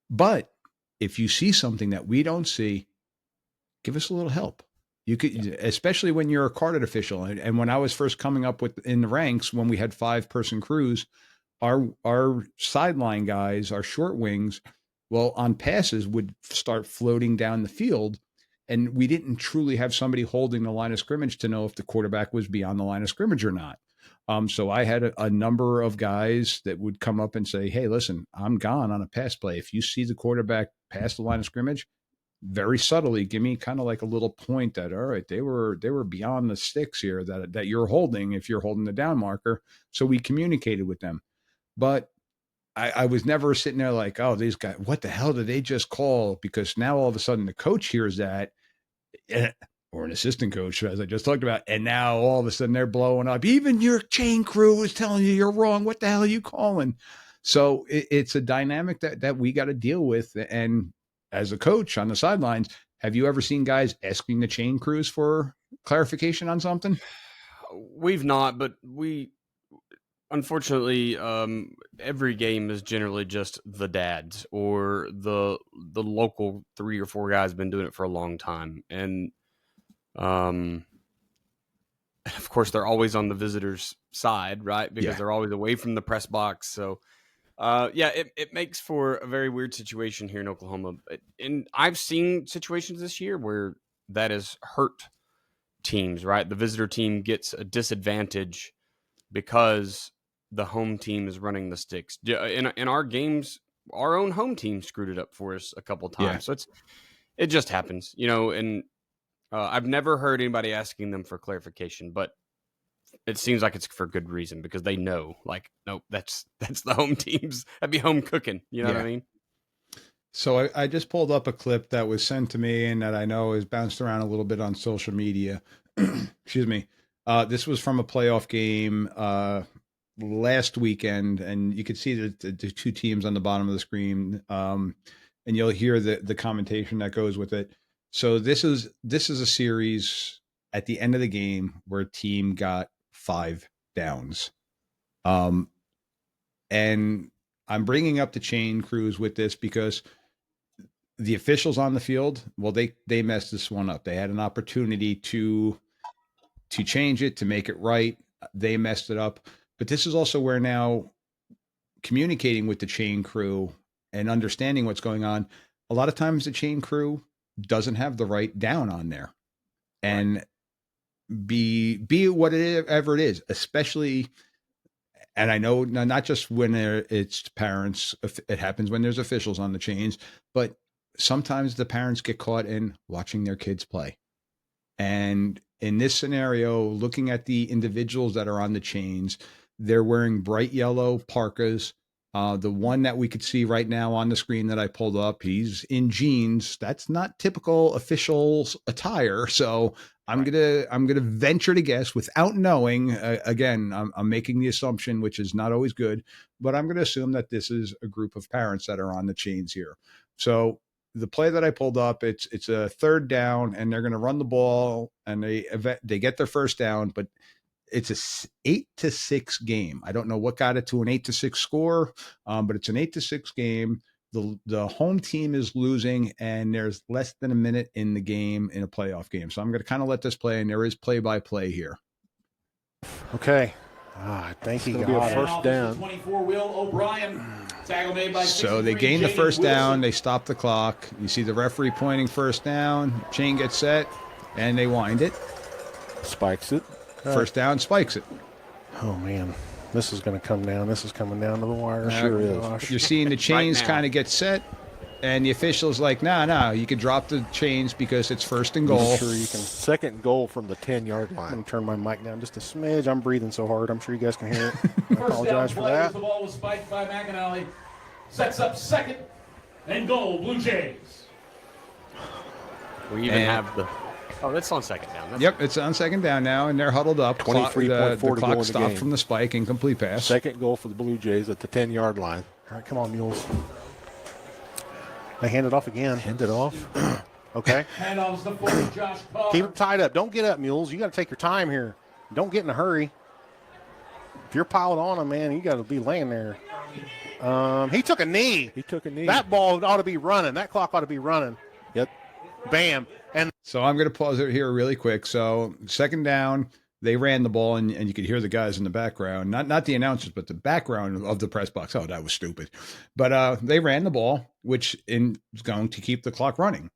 S1: But if you see something that we don't see, give us a little help. You could, especially when you're a carded official. And when I was first coming up with in the ranks, when we had 5-person crews, our sideline guys, our short wings, well, on passes would start floating down the field, and we didn't truly have somebody holding the line of scrimmage to know if the quarterback was beyond the line of scrimmage or not. So I had a number of guys that would come up and say, "Hey, listen, I'm gone on a pass play. If you see the quarterback past the line of scrimmage, very subtly give me kind of like a little point that, all right, they were beyond the sticks here that you're holding, if you're holding the down marker." So we communicated with them. But I was never sitting there like, oh, these guys, what the hell did they just call? Because now all of a sudden the coach hears that, or an assistant coach, as I just talked about, and now all of a sudden they're blowing up. Even your chain crew is telling you you're wrong. What the hell are you calling? So it's a dynamic that we got to deal with. And as a coach on the sidelines, have you ever seen guys asking the chain crews for clarification on something?
S2: We've not, but we unfortunately, every game is generally just the dads or the local 3 or 4 guys been doing it for a long time, and um, of course they're always on the visitors' side, right? Because
S1: Yeah.
S2: they're always away from the press box. So, yeah, it makes for a very weird situation here in Oklahoma. And I've seen situations this year where that has hurt teams, right? The visitor team gets a disadvantage because the home team is running the sticks. In our games, our own home team screwed it up for us a couple
S1: Yeah.
S2: times. So it just happens, and I've never heard anybody asking them for clarification, but it seems like it's for good reason because they know, like, nope, that's the home team's. That'd be home cooking. You know what I
S1: Yeah.
S2: mean?
S1: So I just pulled up a clip that was sent to me and that I know is bounced around a little bit on social media. Excuse me. This was from a playoff game last weekend, and you could see the two teams on the bottom of the screen, and you'll hear the commentation that goes with it. So this is a series at the end of the game where a team got 5 downs, um, and I'm bringing up the chain crews with this because the officials on the field, well, they messed this one up. They had an opportunity to change it, to make it right. They messed it up. But this is also where now communicating with the chain crew and understanding what's going on. A lot of times the chain crew doesn't have the right down on there.
S2: Right.
S1: And be it whatever it is, especially, and I know not just when it's parents, it happens when there's officials on the chains, but sometimes the parents get caught in watching their kids play. And in this scenario, looking at the individuals that are on the chains, they're wearing bright yellow parkas. The one that we could see right now on the screen that I pulled up, he's in jeans. That's not typical officials attire. So I'm gonna venture to guess without knowing. Again, I'm making the assumption, which is not always good, but I'm gonna assume that this is a group of parents that are on the chains here. So the play that I pulled up, it's a third down, and they're gonna run the ball, and they get their first down, but it's a 8-6 game. I don't know what got it to an 8-6 score, but it's an 8-6 game. The home team is losing, and there's less than a minute in the game in a playoff game. So I'm going to kind of let this play, and there is play-by-play here.
S3: Okay. I think he got a first down.
S4: 24 Will O'Brien. Tackle made by
S1: So they gain the first down. They stop the clock. You see the referee pointing first down. Chain gets set, and they wind it.
S3: Spikes it.
S1: First down, spikes it.
S3: Oh, man. This is going to come down. This is coming down to the wire. Sure is.
S1: You're seeing the chains kind of get set, and the official's like, no, you can drop the chains because it's first and goal.
S3: Sure you can. Second goal from the 10-yard line. I'm going to turn my mic down just a smidge. I'm breathing so hard. I'm sure you guys can hear it. I apologize for that.
S4: The ball was spiked by McAnally. Sets up second and goal, Blue Jays.
S2: We even have the... Oh, that's on second down.
S1: Yep, it's on second down now, and they're huddled up.
S3: 23.4
S1: the clock stopped
S3: game.
S1: from the spike, incomplete pass.
S3: Second goal for the Blue Jays at the 10-yard line. All right, come on, Mules. They hand it off again. Hand it off. Okay.
S4: Handoffs the 40, Josh Carr.
S3: Keep it tied up. Don't get up, Mules. You got to take your time here. Don't get in a hurry. If you're piled on him, man, you got to be laying there. He took a knee.
S5: He took a knee.
S3: That ball ought to be running. That clock ought to be running.
S5: Yep.
S3: Bam. And
S1: So I'm going to pause it here really quick. So second down, they ran the ball, and you could hear the guys in the background, not the announcers, but the background of the press box. Oh, that was stupid. But they ran the ball, which is going to keep the clock running.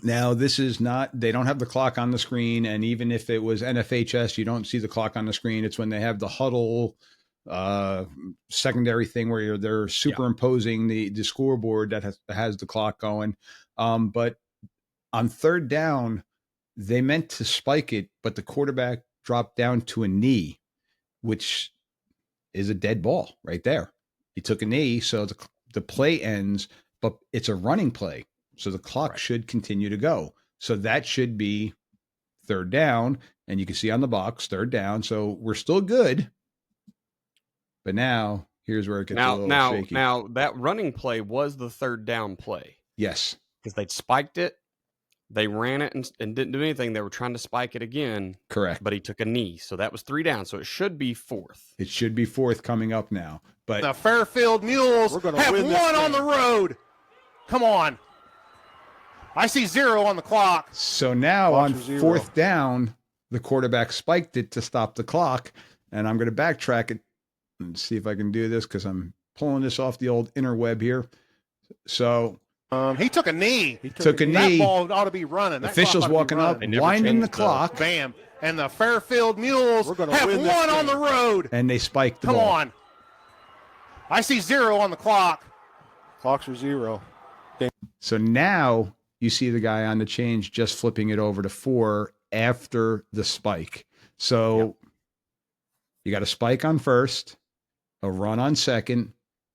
S1: Now, this is not, they don't have the clock on the screen, and even if it was NFHS, you don't see the clock on the screen. It's when they have the huddle secondary thing where they're superimposing the scoreboard that has the clock going. But on third down, they meant to spike it, but the quarterback dropped down to a knee, which is a dead ball right there. He took a knee, so the play ends, but it's a running play. So the clock should continue to go. So that should be third down, and you can see on the box, third down. So we're still good. But now, here's where it gets a little shaky.
S2: Now, that running play was the third down play.
S1: Yes.
S2: Because they'd spiked it. They ran it and didn't do anything. They were trying to spike it again.
S1: Correct.
S2: But he took a knee. So that was 3 down. So it should be fourth.
S1: It should be fourth coming up now. But
S3: the Fairfield Mules have won on the road. Come on. I see 0 on the clock.
S1: So now on fourth down, the quarterback spiked it to stop the clock. And I'm going to backtrack it and see if I can do this because I'm pulling this off the old interweb here. So
S3: he took a knee.
S1: Took a knee.
S3: That ball ought to be running.
S1: Officials walking up, winding the clock.
S3: Bam. And the Fairfield Mules have won on the road.
S1: And they spiked the
S3: ball.
S1: ball.
S3: Come on. I see 0 on the clock.
S5: Clocks are 0.
S1: So now you see the guy on the change just flipping it over to 4 after the spike. So you got a spike on first, a run on second,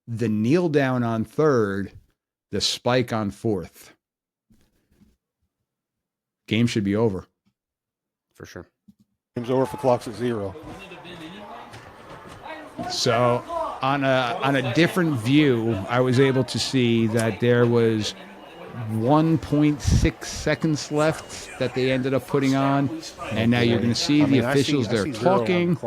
S1: the kneel down on third, the spike on fourth. Game should be over.
S2: For sure.
S3: Game's over for clocks at 0.
S1: So on a different view, I was able to see that there was 1.6 seconds left that they ended up putting on. And now you're going to see the officials, they're talking.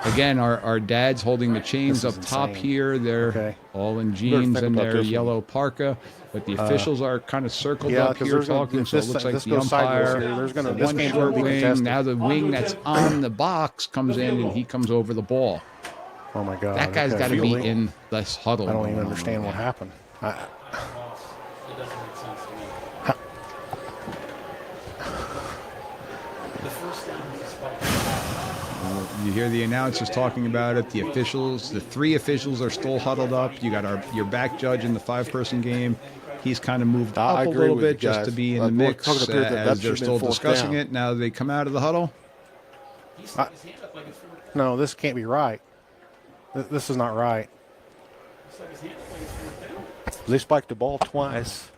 S1: Again, our dad's holding the chains up top here. They're all in jeans and their yellow parka. But the officials are kind of circled up here talking, so it looks like the umpire, one short wing. Now the wing that's on the box comes in, and he comes over the ball.
S3: Oh, my God.
S1: That guy's got to be in this huddle.
S3: I don't even understand what happened.
S1: You hear the announcers talking about it. The officials, the 3 officials are still huddled up. You got your back judge in the 5-person game. He's kind of moved up a little bit just to be in the mix as they're still discussing it. Now they come out of the huddle.
S3: No, this can't be right. This is not right.
S5: They spiked the ball twice,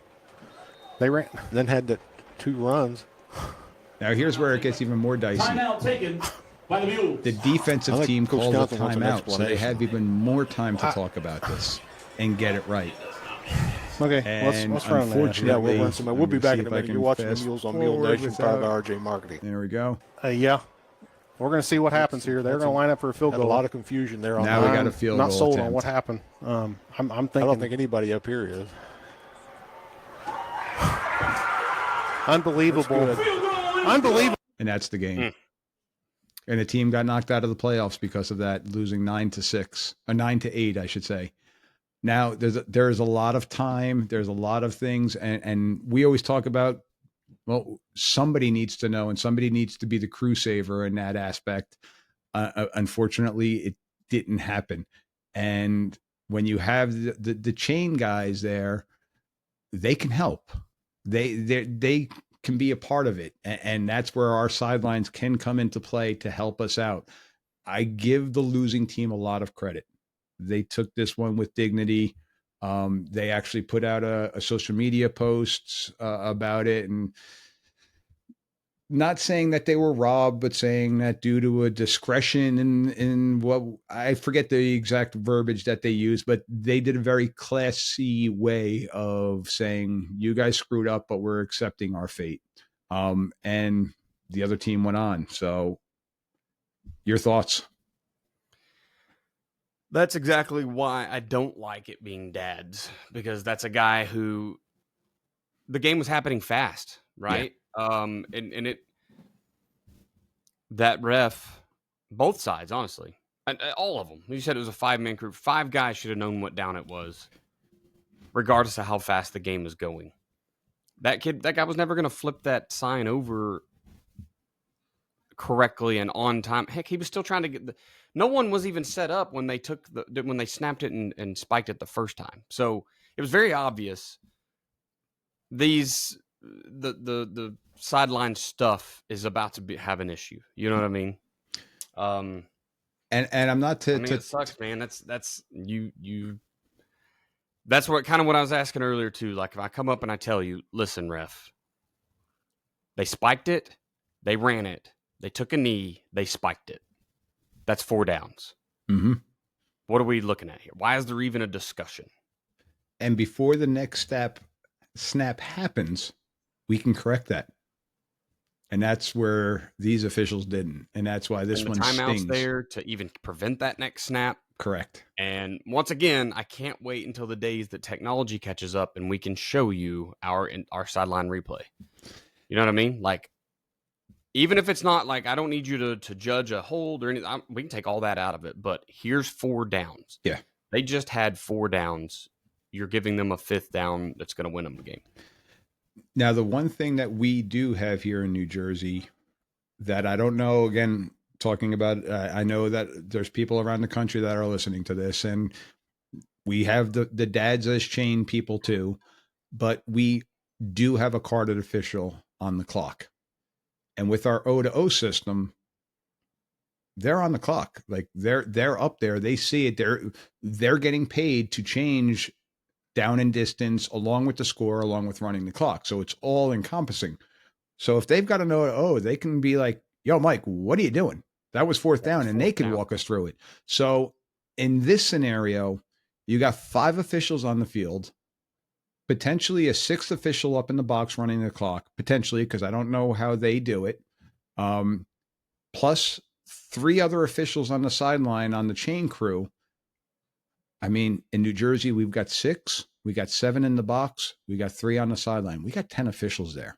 S3: They ran.
S5: then had the 2 runs.
S1: Now here's where it gets even more dicey.
S4: Timeout taken by the Mules.
S1: The defensive
S5: I think
S1: team
S5: Coach
S1: called a
S5: Johnson wants an
S1: timeout, so they
S5: explanation.
S1: have even more time to talk about this and get it right.
S3: Okay,
S1: And
S3: let's run that.
S1: unfortunately-
S5: Yeah, we'll run some.
S1: I'm
S5: We'll be
S1: gonna
S5: back
S1: see
S5: in a
S1: if I
S5: minute.
S1: can
S5: You're watching the
S1: fast
S5: Mules on Mule
S1: forward
S5: Nation, part of
S1: without-
S5: RJ Marketing.
S1: There we go.
S3: Yeah. We're going to see what happens here. They're going to line up for a field
S5: Had a
S3: goal.
S5: lot of confusion there on
S1: Now
S5: the
S1: we got
S3: I'm
S1: a field
S3: not
S1: goal
S3: sold on
S1: attempt.
S3: what happened. I'm
S5: I
S3: thinking
S5: don't think anybody up here is.
S3: unbelievable.
S5: That's good.
S3: Unbelievable.
S1: And that's the game. And the team got knocked out of the playoffs because of that, losing 9-6, or 9-8, I should say. Now there's a lot of time, there's a lot of things, and we always talk about, well, somebody needs to know, and somebody needs to be the crew saver in that aspect. Unfortunately, it didn't happen. And when you have the chain guys there, they can help. They can be a part of it, and that's where our sidelines can come into play to help us out. I give the losing team a lot of credit. They took this one with dignity. They actually put out a social media posts about it, and not saying that they were robbed, but saying that due to a discretion in what, I forget the exact verbiage that they used, but they did a very classy way of saying, you guys screwed up, but we're accepting our fate. And the other team went on. So your thoughts?
S2: That's exactly why I don't like it being dads, because that's a guy who the game was happening fast, right? And it, that ref, both sides, honestly, and all of them. You said it was a 5-man crew. 5 guys should have known what down it was, regardless of how fast the game was going. That guy was never going to flip that sign over correctly and on time. Heck, he was still trying to get no one was even set up when they when they snapped it and spiked it the first time. So it was very obvious the sideline stuff is about to have an issue. You know what I mean?
S1: And I'm not to,
S2: I mean, it sucks, man. That's you. That's what kind of what I was asking earlier too. Like, if I come up and I tell you, listen, ref, they spiked it, they ran it, they took a knee, they spiked it. That's 4 downs.
S1: Mm-hmm.
S2: What are we looking at here? Why is there even a discussion?
S1: And before the next snap happens, we can correct that. And that's where these officials didn't. And that's why this
S2: And
S1: one
S2: the timeout's
S1: stings.
S2: there to even prevent that next snap.
S1: Correct.
S2: And once again, I can't wait until the days that technology catches up and we can show you our sideline replay. You know what I mean? Like, even if it's not like, I don't need you to judge a hold or anything. We can take all that out of it. But here's 4 downs.
S1: Yeah.
S2: They just had 4 downs. You're giving them a 5th down that's going to win them the game.
S1: Now, the one thing that we do have here in New Jersey that I don't know, again, talking about, I know that there's people around the country that are listening to this, and we have the dads as chain people too, but we do have a carded official on the clock. And with our O to O system, they're on the clock. Like they're up there. They see it. They're getting paid to change down and distance along with the score, along with running the clock. So it's all encompassing. So if they've got an O to O, they can be like, yo, Mike, what are you doing? That was 4th down, and they can walk us through it. So in this scenario, you got 5 officials on the field, potentially a 6th official up in the box running the clock, potentially, because I don't know how they do it. Plus 3 other officials on the sideline on the chain crew. I mean, in New Jersey, we've got 6. We got 7 in the box. We got 3 on the sideline. We got 10 officials there.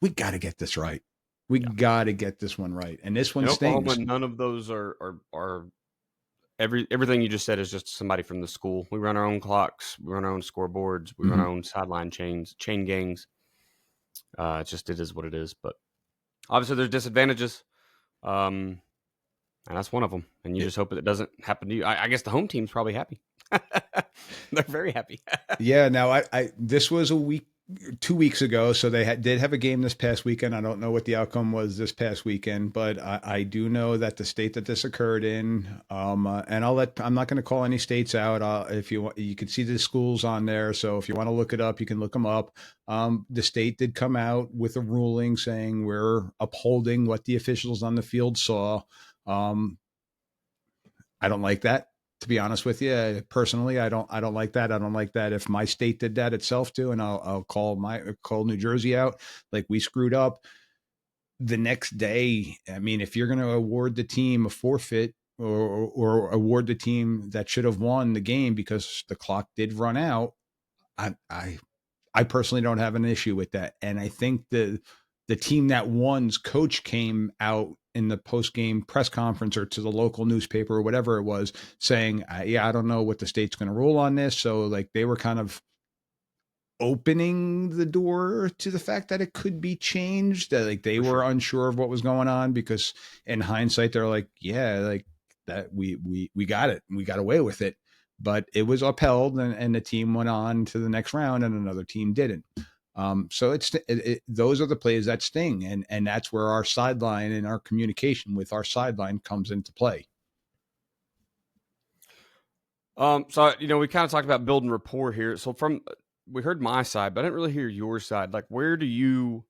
S1: We got to get this right. We got to get this one right. And this one
S2: In Oklahoma,
S1: stings.
S2: none of those are everything you just said is just somebody from the school. We run our own clocks. We run our own scoreboards. We run our own sideline chain gangs. It is what it is. But obviously there's disadvantages. And that's one of them. And you just hope that it doesn't happen to you. I guess the home team's probably happy. They're very happy.
S1: Yeah. Now, I this was a week 2 weeks ago. So they did have a game this past weekend. I don't know what the outcome was this past weekend, but I do know that the state that this occurred in, and I'm not going to call any states out. If you want, you can see the schools on there. So if you want to look it up, you can look them up. The state did come out with a ruling saying we're upholding what the officials on the field saw. I don't like that, to be honest with you. Personally, I don't like that. I don't like that if my state did that itself too, and I'll call New Jersey out, like we screwed up. The next day, I mean, if you're going to award the team a forfeit, or award the team that should have won the game because the clock did run out, I I I personally don't have an issue with that. And I think the team that won's coach came out in the post game press conference or to the local newspaper or whatever it was, saying, "Yeah, I don't know what the state's going to rule on this." So like they were kind of opening the door to the fact that it could be changed. That like they
S2: For
S1: were
S2: sure.
S1: unsure of what was going on, because in hindsight they're like, "Yeah, like that we got it, we got away with it." But it was upheld, and the team went on to the next round, and another team didn't. So those are the plays that sting, and that's where our sideline and our communication with our sideline comes into play.
S2: So we kind of talked about building rapport here. So we heard my side, but I didn't really hear your side. Like, where do you,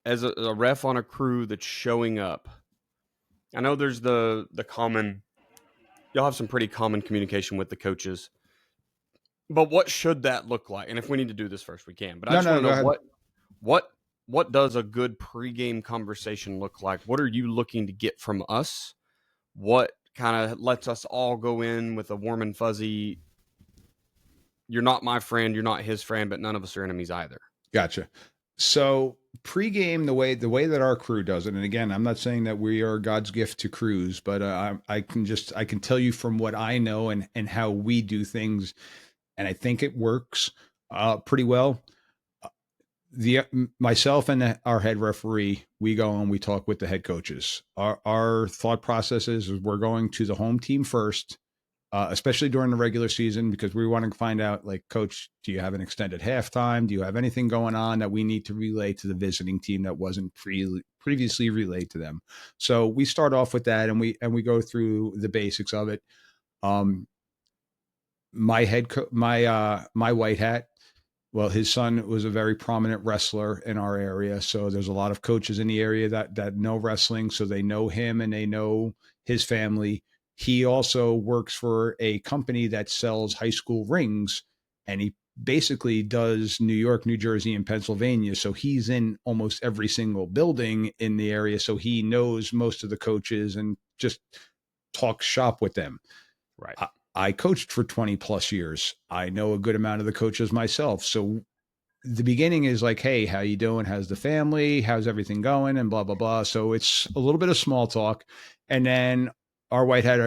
S2: as a ref on a crew that's showing up? I know there's the common. You'll have some pretty common communication with the coaches, but what should that look like? And if we need to do this first, we can. But I
S1: No,
S2: just
S1: no,
S2: want
S1: go
S2: to know
S1: ahead.
S2: what does a good pregame conversation look like? What are you looking to get from us? What kind of lets us all go in with a warm and fuzzy, you're not my friend, you're not his friend, but none of us are enemies either.
S1: Gotcha. So pregame, the way that our crew does it, and again, I'm not saying that we are God's gift to crews, but I can tell you from what I know and how we do things, and I think it works pretty well. The Myself and our head referee, we go and we talk with the head coaches. Our thought process is we're going to the home team first, especially during the regular season, because we want to find out, like, coach, do you have an extended halftime? Do you have anything going on that we need to relay to the visiting team that wasn't previously relayed to them? So we start off with that, and we go through the basics of it. Um, my white hat, well, his son was a very prominent wrestler in our area, so there's a lot of coaches in the area that know wrestling, so they know him and they know his family. He also works for a company that sells high school rings, and he basically does New York, New Jersey, and Pennsylvania. So he's in almost every single building in the area, so he knows most of the coaches and just talks shop with them.
S2: Right.
S1: I coached for 20 plus years. I know a good amount of the coaches myself. So the beginning is like, "Hey, how you doing? How's the family? How's everything going?" And blah, blah, blah. So it's a little bit of small talk. And then our white hat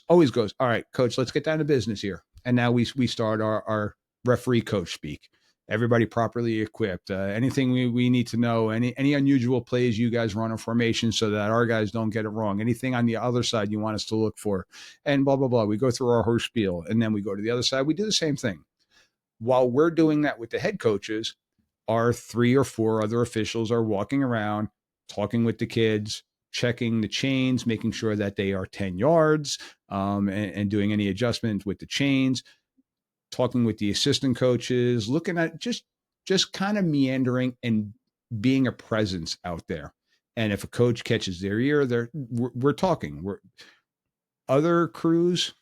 S1: always goes, "All right, coach, let's get down to business here." And now we start our referee coach speak. Everybody properly equipped. Anything we need to know, any unusual plays you guys run in formation so that our guys don't get it wrong. Anything on the other side you want us to look for, and blah, blah, blah. We go through our whole spiel, and then we go to the other side. We do the same thing. While we're doing that with the head coaches, our 3 or 4 other officials are walking around, talking with the kids, checking the chains, making sure that they are 10 yards, and doing any adjustments with the chains, talking with the assistant coaches, looking at just kind of meandering and being a presence out there. And if a coach catches their ear, we're talking. Other crews,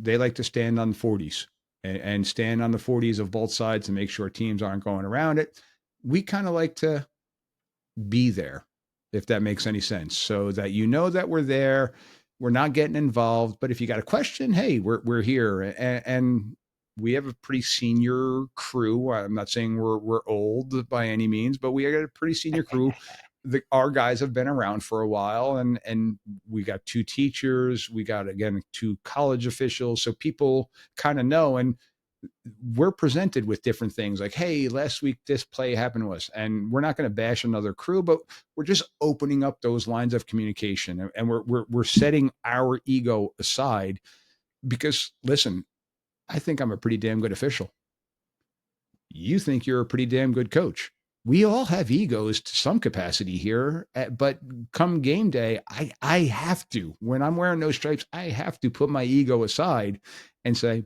S1: they like to stand on the 40s and stand on the 40s of both sides to make sure teams aren't going around it. We kind of like to be there, if that makes any sense, so that you know that we're there. We're not getting involved, but if you got a question, hey, we're here, and we have a pretty senior crew. I'm not saying we're old by any means, but we got a pretty senior crew. Our guys have been around for a while, and we got 2 teachers. We got, again, 2 college officials, so people kind of know. And we're presented with different things like, "Hey, last week this play happened to us," and we're not going to bash another crew, but we're just opening up those lines of communication, and we're setting our ego aside, because listen, I think I'm a pretty damn good official. you think you're a pretty damn good coach. We all have egos to some capacity here, but come game day, I have to, when I'm wearing those stripes, I have to put my ego aside and say,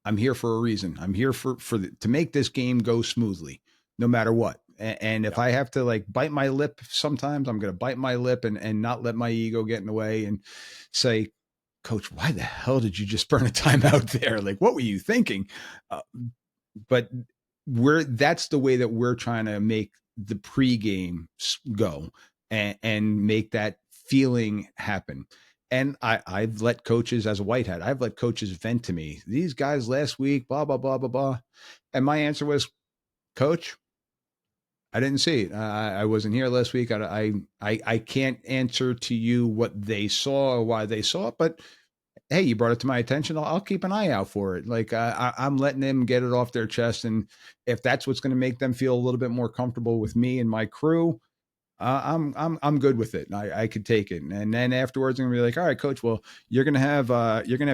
S1: I'm here for a reason. I'm here to make this game go smoothly, no matter what. And if I have to like bite my lip, sometimes I'm going to bite my lip and not let my ego get in the way and say, Coach, why the hell did you just burn a timeout there? Like, what were you thinking? But that's the way that we're trying to make the pregame go and make that feeling happen. And I've let coaches, as a white hat, I've let coaches vent to me. These guys last week, blah, blah, blah, blah, blah. And my answer was, Coach, I didn't see it. I wasn't here last week. I can't answer to you what they saw or why they saw it, but hey, you brought it to my attention. I'll keep an eye out for it. Like I'm letting them get it off their chest. And if that's what's going to make them feel a little bit more comfortable with me and my crew, I'm good with it. I could take it. And then afterwards, I'm gonna be like, all right, Coach. Well, you're gonna have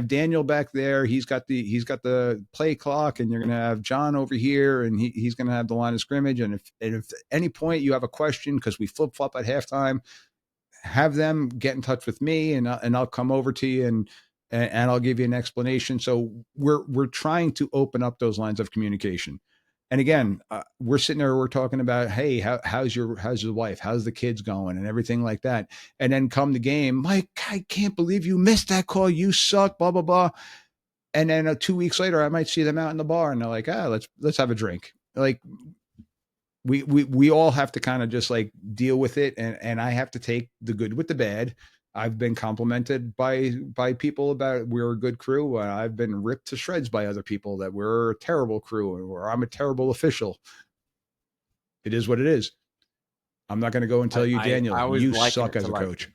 S1: Daniel back there. He's got the play clock, and you're gonna have John over here, and he's gonna have the line of scrimmage. And if at any point you have a question, because we flip flop at halftime, have them get in touch with me, and I'll come over to you and I'll give you an explanation. So we're trying to open up those lines of communication. And again, we're sitting there, we're talking about, hey, how's your wife? How's the kids going and everything like that? And then come the game, Mike, I can't believe you missed that call. You suck, blah, blah, blah. And then 2 weeks later, I might see them out in the bar and they're like, let's have a drink. Like we all have to kind of just like deal with it. And I have to take the good with the bad. I've been complimented by people about we're a good crew. I've been ripped to shreds by other people that we're a terrible crew or I'm a terrible official. It is what it is. I'm not going to go and tell you, Daniel, you suck as a coach.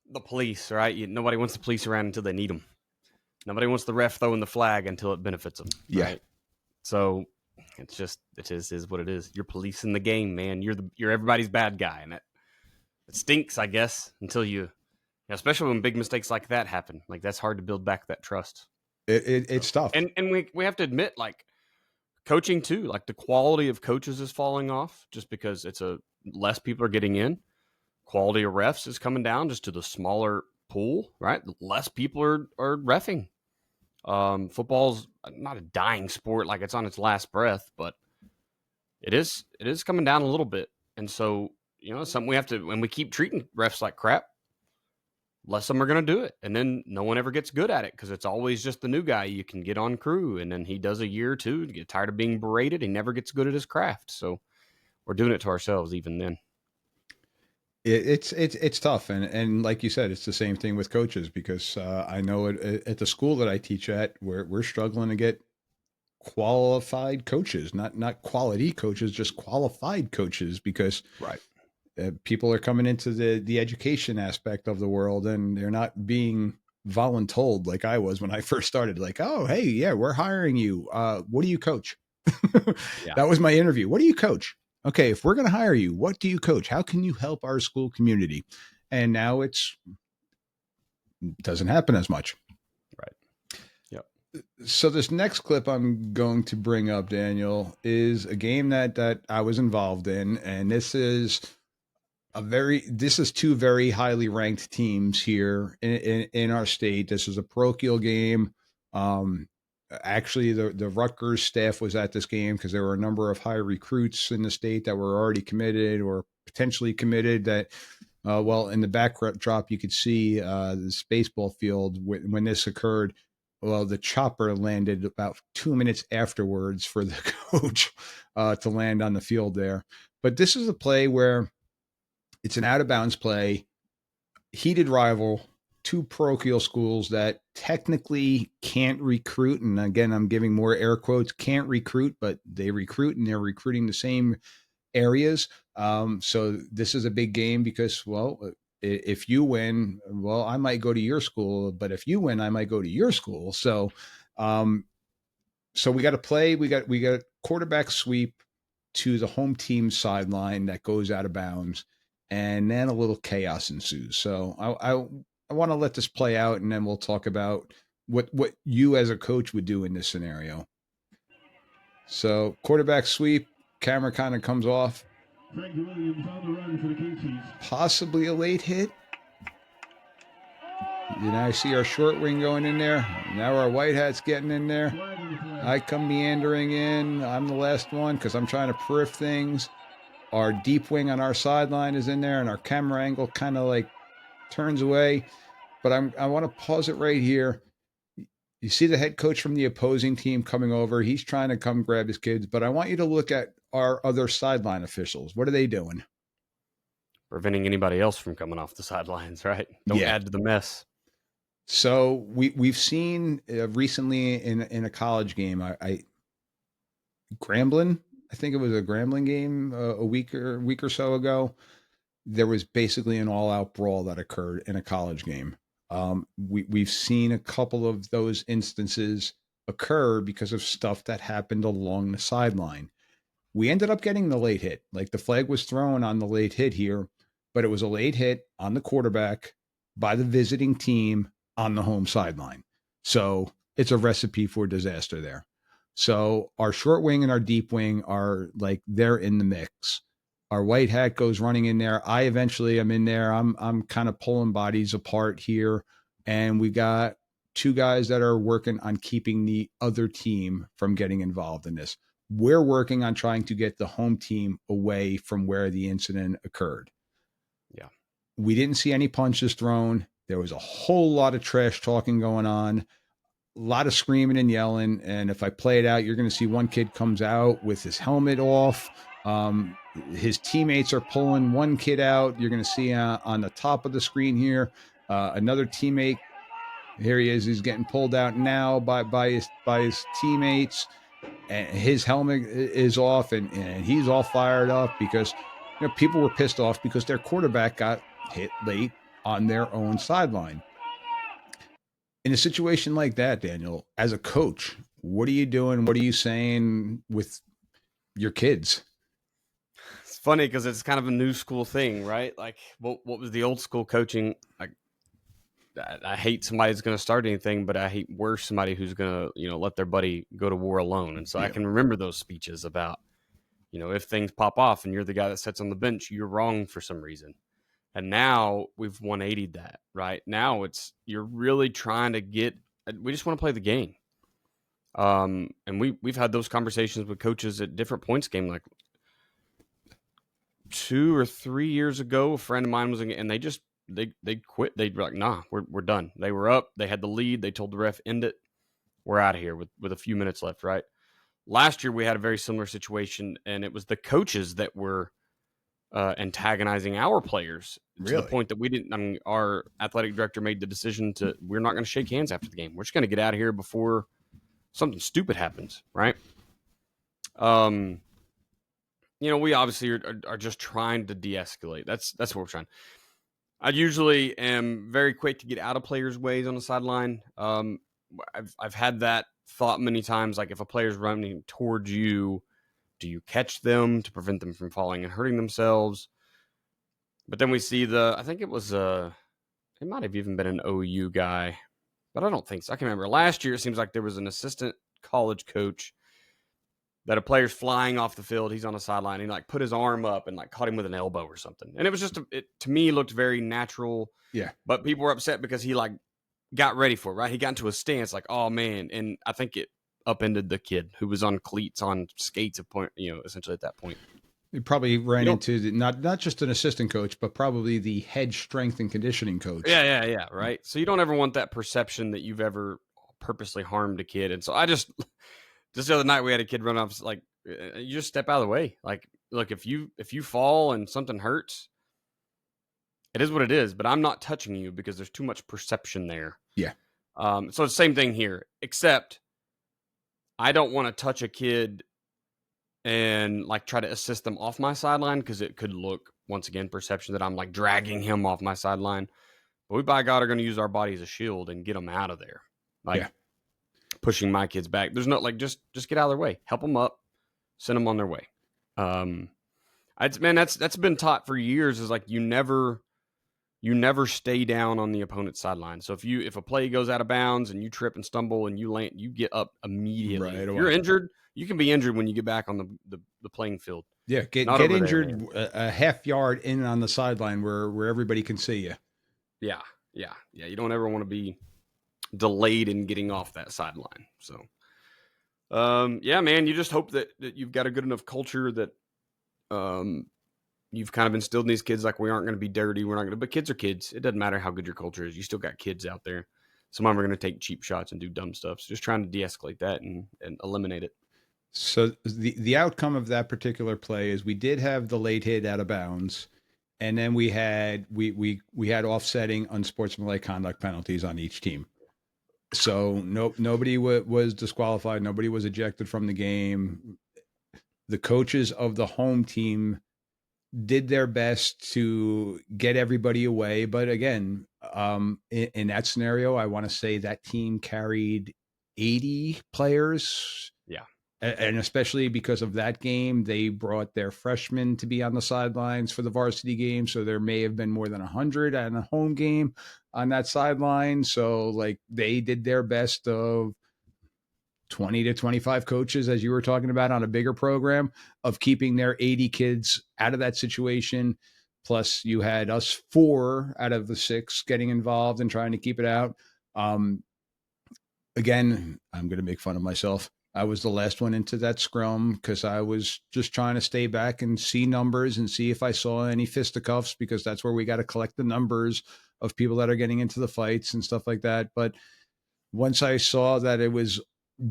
S2: The police, right? Nobody wants the police around until they need them. Nobody wants the ref throwing the flag until it benefits them.
S1: Yeah.
S2: Right? So it is what it is. You're policing the game, man. You're everybody's bad guy, and it stinks, I guess, until you. Especially when big mistakes like that happen. Like, that's hard to build back that trust.
S1: It's tough.
S2: And we have to admit, like, coaching too, like the quality of coaches is falling off just because less people are getting in. Quality of refs is coming down just to the smaller pool, right? Less people are reffing. Football's not a dying sport, like it's on its last breath, but it is coming down a little bit. And so, it's something we have to, when we keep treating refs like crap, less of them are going to do it. And then no one ever gets good at it because it's always just the new guy you can get on crew. And then he does a year or two to get tired of being berated. He never gets good at his craft. So we're doing it to ourselves even then.
S1: It's tough. And like you said, it's the same thing with coaches because I know at the school that I teach at, we're struggling to get qualified coaches, not quality coaches, just qualified coaches because
S2: right.
S1: People are coming into the education aspect of the world and they're not being voluntold like I was when I first started. Like, oh, hey, yeah, we're hiring you. What do you coach?
S2: Yeah.
S1: That was my interview. What do you coach? Okay, if we're going to hire you, what do you coach? How can you help our school community? And now it doesn't happen as much.
S2: Right. Yep.
S1: So this next clip I'm going to bring up, Daniel, is a game that I was involved in, and this is two very highly ranked teams here in our state. This is a parochial game. Actually, the Rutgers staff was at this game because there were a number of high recruits in the state that were already committed or potentially committed that, in the backdrop, you could see this baseball field when this occurred. Well, the chopper landed about 2 minutes afterwards for the coach to land on the field there. But this is a play where it's an out of bounds play, heated rival, two parochial schools that technically can't recruit. And again, I'm giving more air quotes, can't recruit, but they recruit and they're recruiting the same areas. So this is a big game because, if you win, I might go to your school, but if you win, I might go to your school. So, so we got to play. We got quarterback sweep to the home team sideline that goes out of bounds. And then a little chaos ensues. So I want to let this play out, and then we'll talk about what you as a coach would do in this scenario. So quarterback sweep, camera kind of comes off.
S4: Frank Williams on the run for the Casey's.
S1: Possibly a late hit. I see our short wing going in there. Now our white hat's getting in there.
S4: Flag on the flag.
S1: I come meandering in. I'm the last one because I'm trying to periph things. Our deep wing on our sideline is in there, and our camera angle kind of like turns away. But I want to pause it right here. You see the head coach from the opposing team coming over. He's trying to come grab his kids, but I want you to look at our other sideline officials. What are they doing?
S2: Preventing anybody else from coming off the sidelines, right? Don't
S1: Yeah.
S2: add to the mess.
S1: So we've seen recently in a college game, I Grambling, I think it was a Grambling game a week or so ago. There was basically an all-out brawl that occurred in a college game. We've seen a couple of those instances occur because of stuff that happened along the sideline. We ended up getting the late hit. Like the flag was thrown on the late hit here, but it was a late hit on the quarterback by the visiting team on the home sideline. So it's a recipe for disaster there. So our short wing and our deep wing are like, they're in the mix. Our white hat goes running in there. I eventually am in there. I'm kind of pulling bodies apart here. And we got two guys that are working on keeping the other team from getting involved in this. We're working on trying to get the home team away from where the incident occurred.
S2: Yeah.
S1: We didn't see any punches thrown. There was a whole lot of trash talking going on, a lot of screaming and yelling. And if I play it out, you're going to see one kid comes out with his helmet off. His teammates are pulling one kid out. You're going to see on the top of the screen here, another teammate. Here he is. He's getting pulled out now by his teammates. And his helmet is off, and he's all fired up because people were pissed off because their quarterback got hit late on their own sideline. In a situation like that, Daniel, as a coach, what are you doing? What are you saying with your kids?
S2: It's funny because it's kind of a new school thing, right? Like what was the old school coaching? Like I hate somebody who's going to start anything, but I hate worse somebody who's going to, let their buddy go to war alone. And so I can remember those speeches about, if things pop off and you're the guy that sits on the bench, you're wrong for some reason. And now we've 180'd that, right? Now you're really trying to we just want to play the game. And we've had those conversations with coaches at different points game, like 2 or 3 years ago, a friend of mine was and they quit. They'd be like, nah, we're done. They were up. They had the lead. They told the ref, end it. We're out of here with a few minutes left, right? Last year, we had a very similar situation, and it was the coaches that were antagonizing our players to the point that we didn't. Our athletic director made the decision we're not going to shake hands after the game. We're just going to get out of here before something stupid happens, right? We obviously are just trying to de-escalate. That's what we're trying. I usually am very quick to get out of players' ways on the sideline. I've had that thought many times, like if a player's running towards you, do you catch them to prevent them from falling and hurting themselves? But then we see I think it was it might have even been an OU guy, but I don't think so. I can remember last year, it seems like there was an assistant college coach that a player's flying off the field. He's on the sideline. He put his arm up and caught him with an elbow or something. And it was just, to me, looked very natural.
S1: Yeah.
S2: But people were upset because he got ready for it, right? He got into a stance oh man. And I think it upended the kid who was on cleats, on skates essentially at that point.
S1: You probably ran into not just an assistant coach, but probably the head strength and conditioning coach.
S2: Yeah. Right. So you don't ever want that perception that you've ever purposely harmed a kid. And so I just the other night we had a kid run off, you just step out of the way. Look, if you fall and something hurts, it is what it is, but I'm not touching you because there's too much perception there.
S1: Yeah.
S2: So it's the same thing here, except I don't want to touch a kid and try to assist them off my sideline because it could look, once again, perception that I'm dragging him off my sideline. But we, by God, are going to use our body as a shield and get them out of there. Pushing my kids back. There's no just get out of their way, help them up, send them on their way. That's been taught for years is you never you never stay down on the opponent's sideline. So if a play goes out of bounds and you trip and stumble and you land, you get up immediately.
S1: Right
S2: If
S1: away.
S2: you're injured, you can be injured when you get back on the playing field.
S1: Yeah,
S2: Not
S1: get
S2: over there,
S1: injured
S2: man.
S1: a half yard in on the sideline where everybody can see you.
S2: Yeah. You don't ever want to be delayed in getting off that sideline. So, yeah, man, you just hope that you've got a good enough culture that you've kind of instilled in these kids, like, we aren't going to be dirty. We're not going to, but kids are kids. It doesn't matter how good your culture is. You still got kids out there. Some of them are going to take cheap shots and do dumb stuff. So just trying to de-escalate that and eliminate it.
S1: So the outcome of that particular play is we did have the late hit out of bounds, and then we had offsetting unsportsmanlike conduct penalties on each team. So nobody was disqualified. Nobody was ejected from the game. The coaches of the home team did their best to get everybody away. But again, in that scenario, I want to say that team carried 80 players.
S2: Yeah.
S1: And especially because of that game, they brought their freshmen to be on the sidelines for the varsity game. So there may have been more than 100 on a home game on that sideline. So like they did their best of 20 to 25 coaches, as you were talking about on a bigger program, of keeping their 80 kids out of that situation. Plus you had us 4 out of the 6 getting involved and trying to keep it out. Again, I'm going to make fun of myself. I was the last one into that scrum because I was just trying to stay back and see numbers and see if I saw any fisticuffs, because that's where we got to collect the numbers of people that are getting into the fights and stuff like that. But once I saw that it was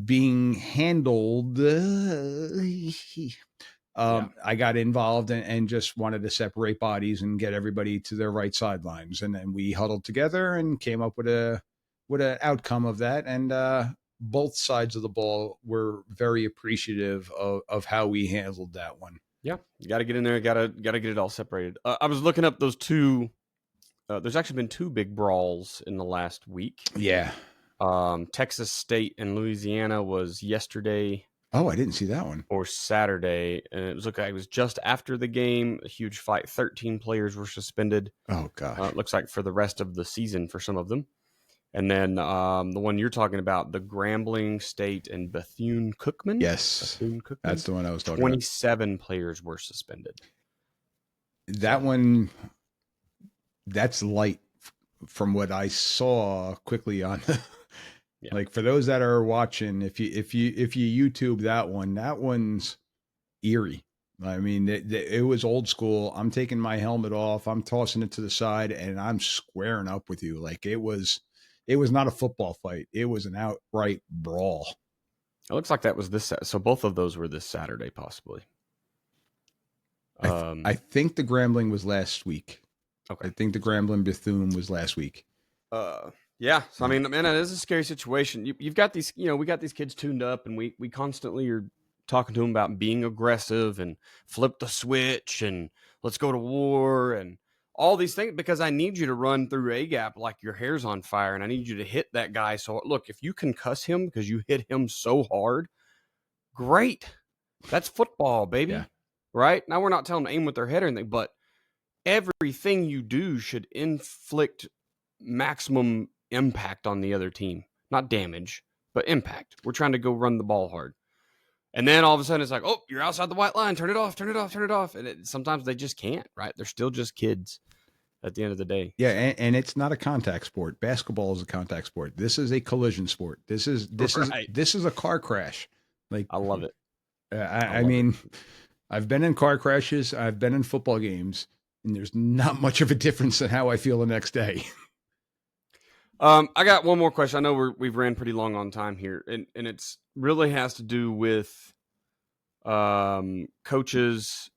S1: being handled, I got involved and just wanted to separate bodies and get everybody to their right sidelines. And then we huddled together and came up with an outcome of that. And both sides of the ball were very appreciative of how we handled that one.
S2: Yeah, you got to get in there. Got to get it all separated. I was looking up those two. There's actually been 2 big brawls in the last week.
S1: Yeah.
S2: Texas State and Louisiana was yesterday.
S1: Oh, I didn't see that one.
S2: Or Saturday, and it was just after the game. A huge fight. 13 players were suspended.
S1: Oh gosh.
S2: It looks like for the rest of the season for some of them. And then the one you're talking about, the Grambling State and Bethune-Cookman.
S1: Yes,
S2: Bethune-Cookman?
S1: That's the one I was talking
S2: 27 about. Players were suspended.
S1: That one, that's light from what I saw quickly on.
S2: Yeah.
S1: Like for those that are watching, if you YouTube that one's eerie. I mean, it was old school. I'm taking my helmet off. I'm tossing it to the side, and I'm squaring up with you. Like it was not a football fight. It was an outright brawl.
S2: It looks like that was this. So both of those were this Saturday, possibly.
S1: I think the Grambling was last week.
S2: Okay.
S1: I think the Grambling Bethune was last week.
S2: Yeah. So I mean, man, it is a scary situation. You've got these, we got these kids tuned up, and we constantly are talking to them about being aggressive and flip the switch and let's go to war and all these things, because I need you to run through a gap like your hair's on fire, and I need you to hit that guy. So look, if you can cuss him because you hit him so hard, great. That's football, baby.
S1: Yeah.
S2: Right? Now we're not telling them to aim with their head or anything, but everything you do should inflict maximum impact on the other team. Not damage, but impact. We're trying to go run the ball hard. And then all of a sudden it's like, oh, you're outside the white line. Turn it off, turn it off, turn it off. And sometimes they just can't, right? They're still just kids at the end of the day.
S1: Yeah, and it's not a contact sport. Basketball is a contact sport. This is a collision sport. This is a car crash. Like
S2: I love it.
S1: I mean, I've been in car crashes. I've been in football games, and there's not much of a difference in how I feel the next day.
S2: I got one more question. I know we've ran pretty long on time here, and it's really has to do with coaches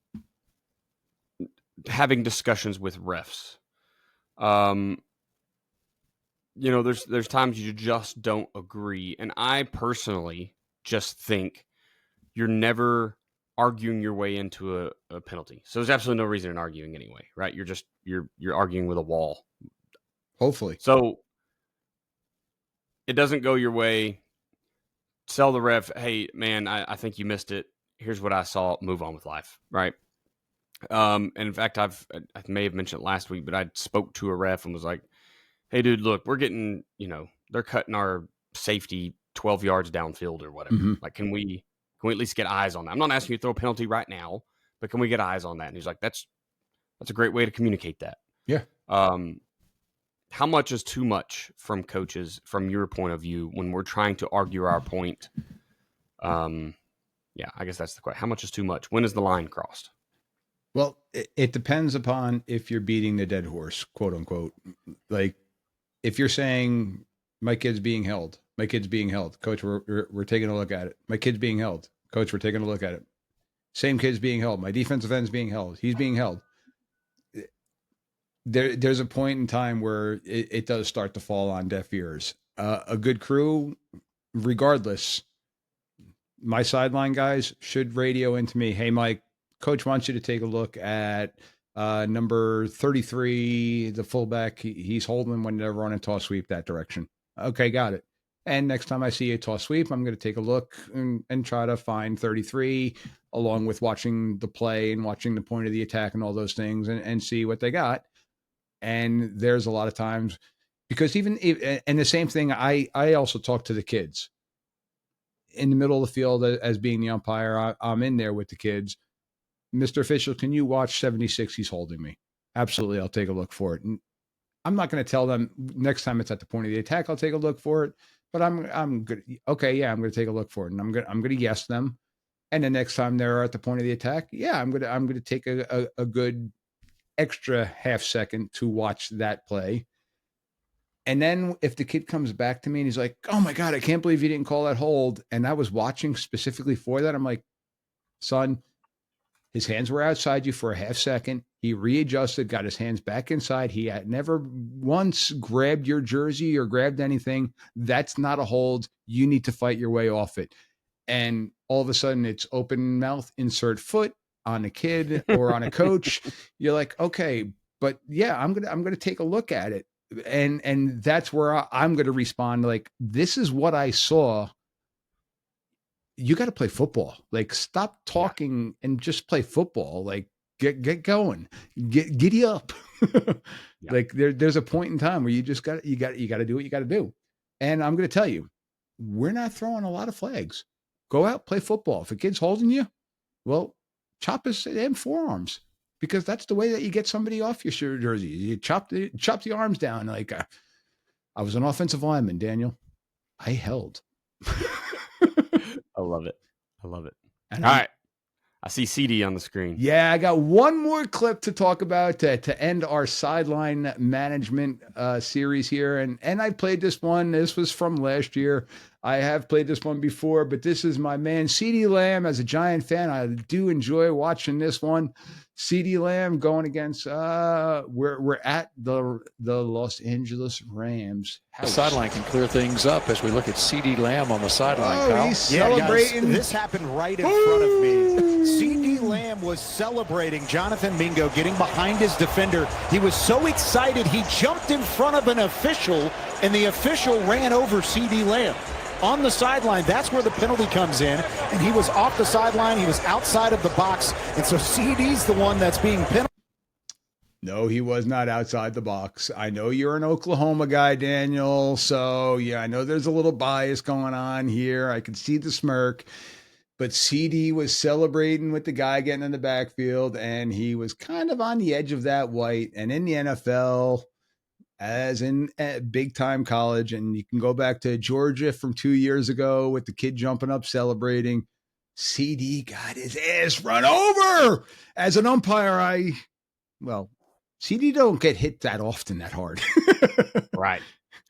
S2: having discussions with refs. There's times you just don't agree, and I personally just think you're never arguing your way into a penalty. So there's absolutely no reason in arguing anyway, right? You're arguing with a wall.
S1: Hopefully.
S2: So it doesn't go your way. Tell the ref, hey, man, I think you missed it. Here's what I saw. Move on with life, right? And in fact, I may have mentioned it last week, but I spoke to a ref and was like, "Hey, dude, look, we're getting, they're cutting our safety 12 yards downfield or whatever.
S1: Mhm.
S2: Like, can we at least get eyes on that? I'm not asking you to throw a penalty right now, but can we get eyes on that?" And he's like, "That's a great way to communicate that."
S1: Yeah.
S2: How much is too much from coaches, from your point of view, when we're trying to argue our point? Yeah, I guess that's the question. How much is too much? When is the line crossed?
S1: Well, it depends upon if you're beating the dead horse, quote unquote. Like if you're saying my kid's being held, coach, we're taking a look at it. My kid's being held, coach, we're taking a look at it. Same kid's being held. My defensive end's being held. He's being held. There's a point in time where it does start to fall on deaf ears. A good crew, regardless, my sideline guys should radio into me. Hey, Mike, coach wants you to take a look at number 33, the fullback. He's holding when they're running toss sweep that direction. Okay, got it. And next time I see a toss sweep, I'm going to take a look and try to find 33, along with watching the play and watching the point of the attack and all those things, and see what they got. And there's a lot of times because and the same thing, I also talk to the kids in the middle of the field as being the umpire. I'm in there with the kids. Mr. Official, can you watch 76? He's holding me. Absolutely. I'll take a look for it. And I'm not going to tell them next time it's at the point of the attack, I'll take a look for it, but I'm good. Okay. Yeah. I'm going to take a look for it. And I'm going to yes them. And the next time they're at the point of the attack, yeah, I'm going to take a good extra half second to watch that play. And then if the kid comes back to me and he's like, "Oh my God, I can't believe you didn't call that hold," and I was watching specifically for that, I'm like, "Son, his hands were outside you for a half second. He readjusted, got his hands back inside. He had never once grabbed your jersey or grabbed anything. That's not a hold. You need to fight your way off it." And all of a sudden it's open mouth, insert foot on a kid or on a coach. You're like, okay, but yeah, I'm going to take a look at it. And that's where I'm going to respond. Like, this is what I saw. You got to play football. Like, stop talking and just play football. Like, get going, giddy up. Like there's a point in time where you just got to do what you got to do. And I'm going to tell you, we're not throwing a lot of flags. Go out, play football. If a kid's holding you, well, chop his damn forearms, because that's the way that you get somebody off your jersey. You chop the arms down. Like I was an offensive lineman, Daniel. I held.
S2: I love it. All right. I see CD on the screen.
S1: Yeah, I got one more clip to talk about to end our sideline management series here. And I played this one. This was from last year. I have played this one before, but this is my man, CD Lamb. As a Giant fan, I do enjoy watching this one. CD Lamb going against we're at the Los Angeles Rams house.
S6: The sideline can clear things up as we look at CD Lamb on the sideline.
S1: Oh, he's celebrating.
S7: Guys, this happened right in front of me. CD Lamb was celebrating Jonathan Mingo getting behind his defender. He was so excited he jumped in front of an official, and the official ran over CD Lamb on the sideline. That's where the penalty comes in, and he was off the sideline. He was outside of the box, and so CD's the one that's being penalized.
S1: No, he was not outside the box. I know you're an Oklahoma guy, Daniel, so yeah, I know there's a little bias going on here. I can see the smirk, but CD was celebrating with the guy getting in the backfield, and he was kind of on the edge of that white. And in the NFL, as in big time college, and you can go back to Georgia from 2 years ago with the kid jumping up celebrating, CD got his ass run over. As an umpire, CD don't get hit that often that hard.
S2: Right.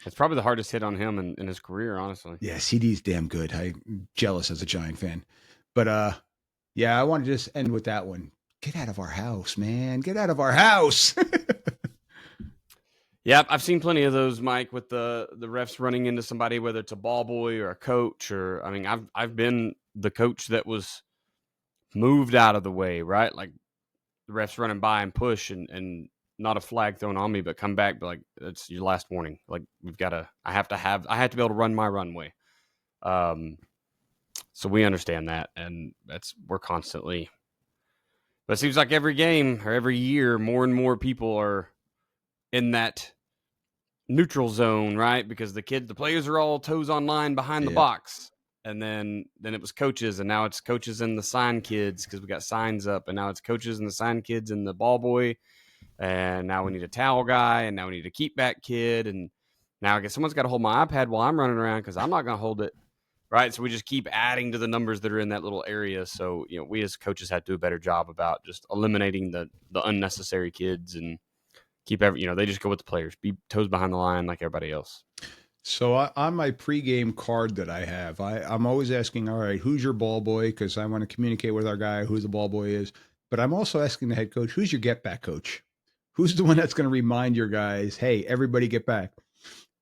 S2: It's probably the hardest hit on him in his career, honestly.
S1: Yeah, CD's damn good. I'm jealous as a Giant fan. But yeah, I want to just end with that one. Get out of our house, man. Get out of our house.
S2: Yeah, I've seen plenty of those, Mike, with the refs running into somebody, whether it's a ball boy or a coach, or I mean, I've been the coach that was moved out of the way, right? Like the refs running by and push and not a flag thrown on me, but come back, but like, it's your last warning. Like I have to be able to run my runway. So we understand that, and we're constantly. But it seems like every game or every year, more and more people are in that neutral zone, right? Because the players are all toes on line behind the box. And then it was coaches, and now it's coaches and the sign kids because we got signs up, and now it's coaches and the sign kids and the ball boy. And now we need a towel guy, and now we need a keep back kid. And now I guess someone's got to hold my iPad while I'm running around because I'm not going to hold it. Right. So we just keep adding to the numbers that are in that little area. So, we as coaches have to do a better job about just eliminating the unnecessary kids and keep they just go with the players, be toes behind the line like everybody else.
S1: So on my pregame card that I have, I'm always asking, all right, who's your ball boy? Because I want to communicate with our guy who the ball boy is. But I'm also asking the head coach, who's your get back coach? Who's the one that's going to remind your guys, hey, everybody get back?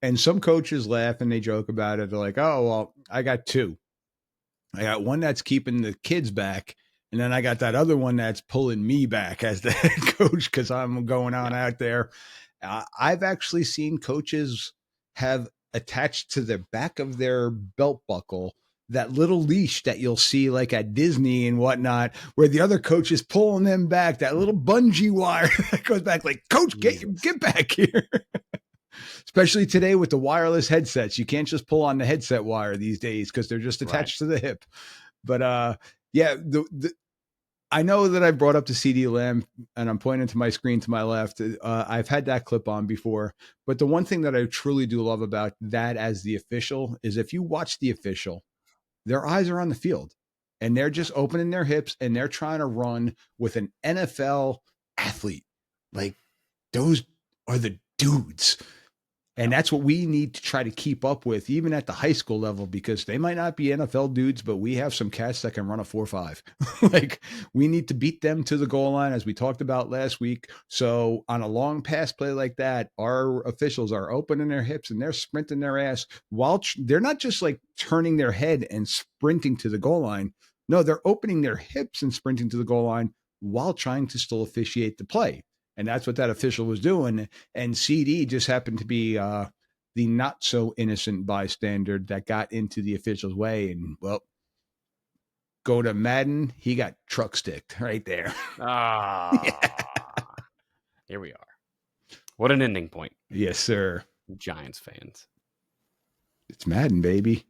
S1: And some coaches laugh and they joke about it. They're like, oh, well, I got two. I got one that's keeping the kids back. And then I got that other one that's pulling me back as the head coach because I'm going on out there. I've actually seen coaches have attached to the back of their belt buckle that little leash that you'll see like at Disney and whatnot, where the other coach is pulling them back, that little bungee wire that goes back like, coach, get back here. Especially today with the wireless headsets. You can't just pull on the headset wire these days because they're just attached to the hip. But yeah, I know that I brought up the CD Lamb and I'm pointing to my screen to my left. I've had that clip on before. But the one thing that I truly do love about that as the official is if you watch the official, their eyes are on the field and they're just opening their hips and they're trying to run with an NFL athlete. Like those are the dudes. And that's what we need to try to keep up with, even at the high school level, because they might not be NFL dudes, but we have some cats that can run a 4.5. Like we need to beat them to the goal line, as we talked about last week. So on a long pass play like that, our officials are opening their hips and they're sprinting their ass while they're not just like turning their head and sprinting to the goal line. No, they're opening their hips and sprinting to the goal line while trying to still officiate the play. And that's what that official was doing. And CD just happened to be the not so innocent bystander that got into the official's way. And well, go to Madden, he got truck sticked right there.
S2: Here we are. What an ending point.
S1: Yes, sir.
S2: Giants fans.
S1: It's Madden, baby.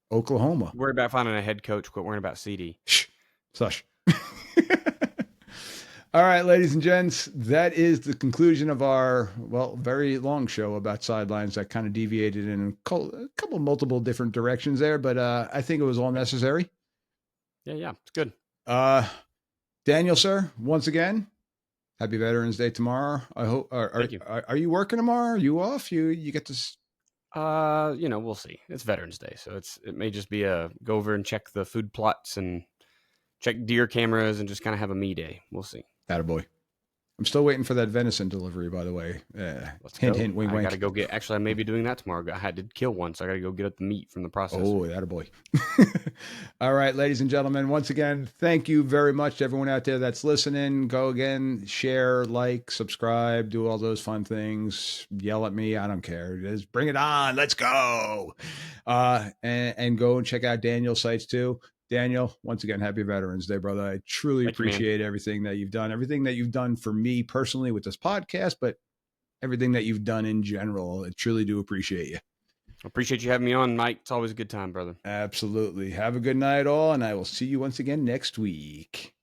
S1: Oklahoma.
S2: Worry about finding a head coach. Quit worrying about CD.
S1: Shh. Sush. All right, ladies and gents, that is the conclusion of our, very long show about Sidelines that kind of deviated in a couple multiple different directions there, but I think it was all necessary.
S2: Yeah, it's good.
S1: Daniel, sir, once again, happy Veterans Day tomorrow. I hope.
S2: Thank you.
S1: Are you working tomorrow? Are you off? You get to.
S2: We'll see. It's Veterans Day, so it may just be a go over and check the food plots and check deer cameras and just kind of have a me day. We'll see.
S1: Attaboy. I'm still waiting for that venison delivery, by the way. Hint, wink, wink.
S2: I got to go get, actually, I may be doing that tomorrow. I had to kill one, so I got to go get up the meat from the processor.
S1: Oh, attaboy. All right, ladies and gentlemen, once again, thank you very much to everyone out there that's listening. Go again, share, like, subscribe, do all those fun things. Yell at me. I don't care. Just bring it on. Let's go. And go and check out Daniel's sites too. Daniel, once again, happy Veterans Day, brother. I truly appreciate everything that you've done for me personally with this podcast, but everything that you've done in general. I truly do appreciate you.
S2: I appreciate you having me on, Mike. It's always a good time, brother.
S1: Absolutely. Have a good night, all, and I will see you once again next week.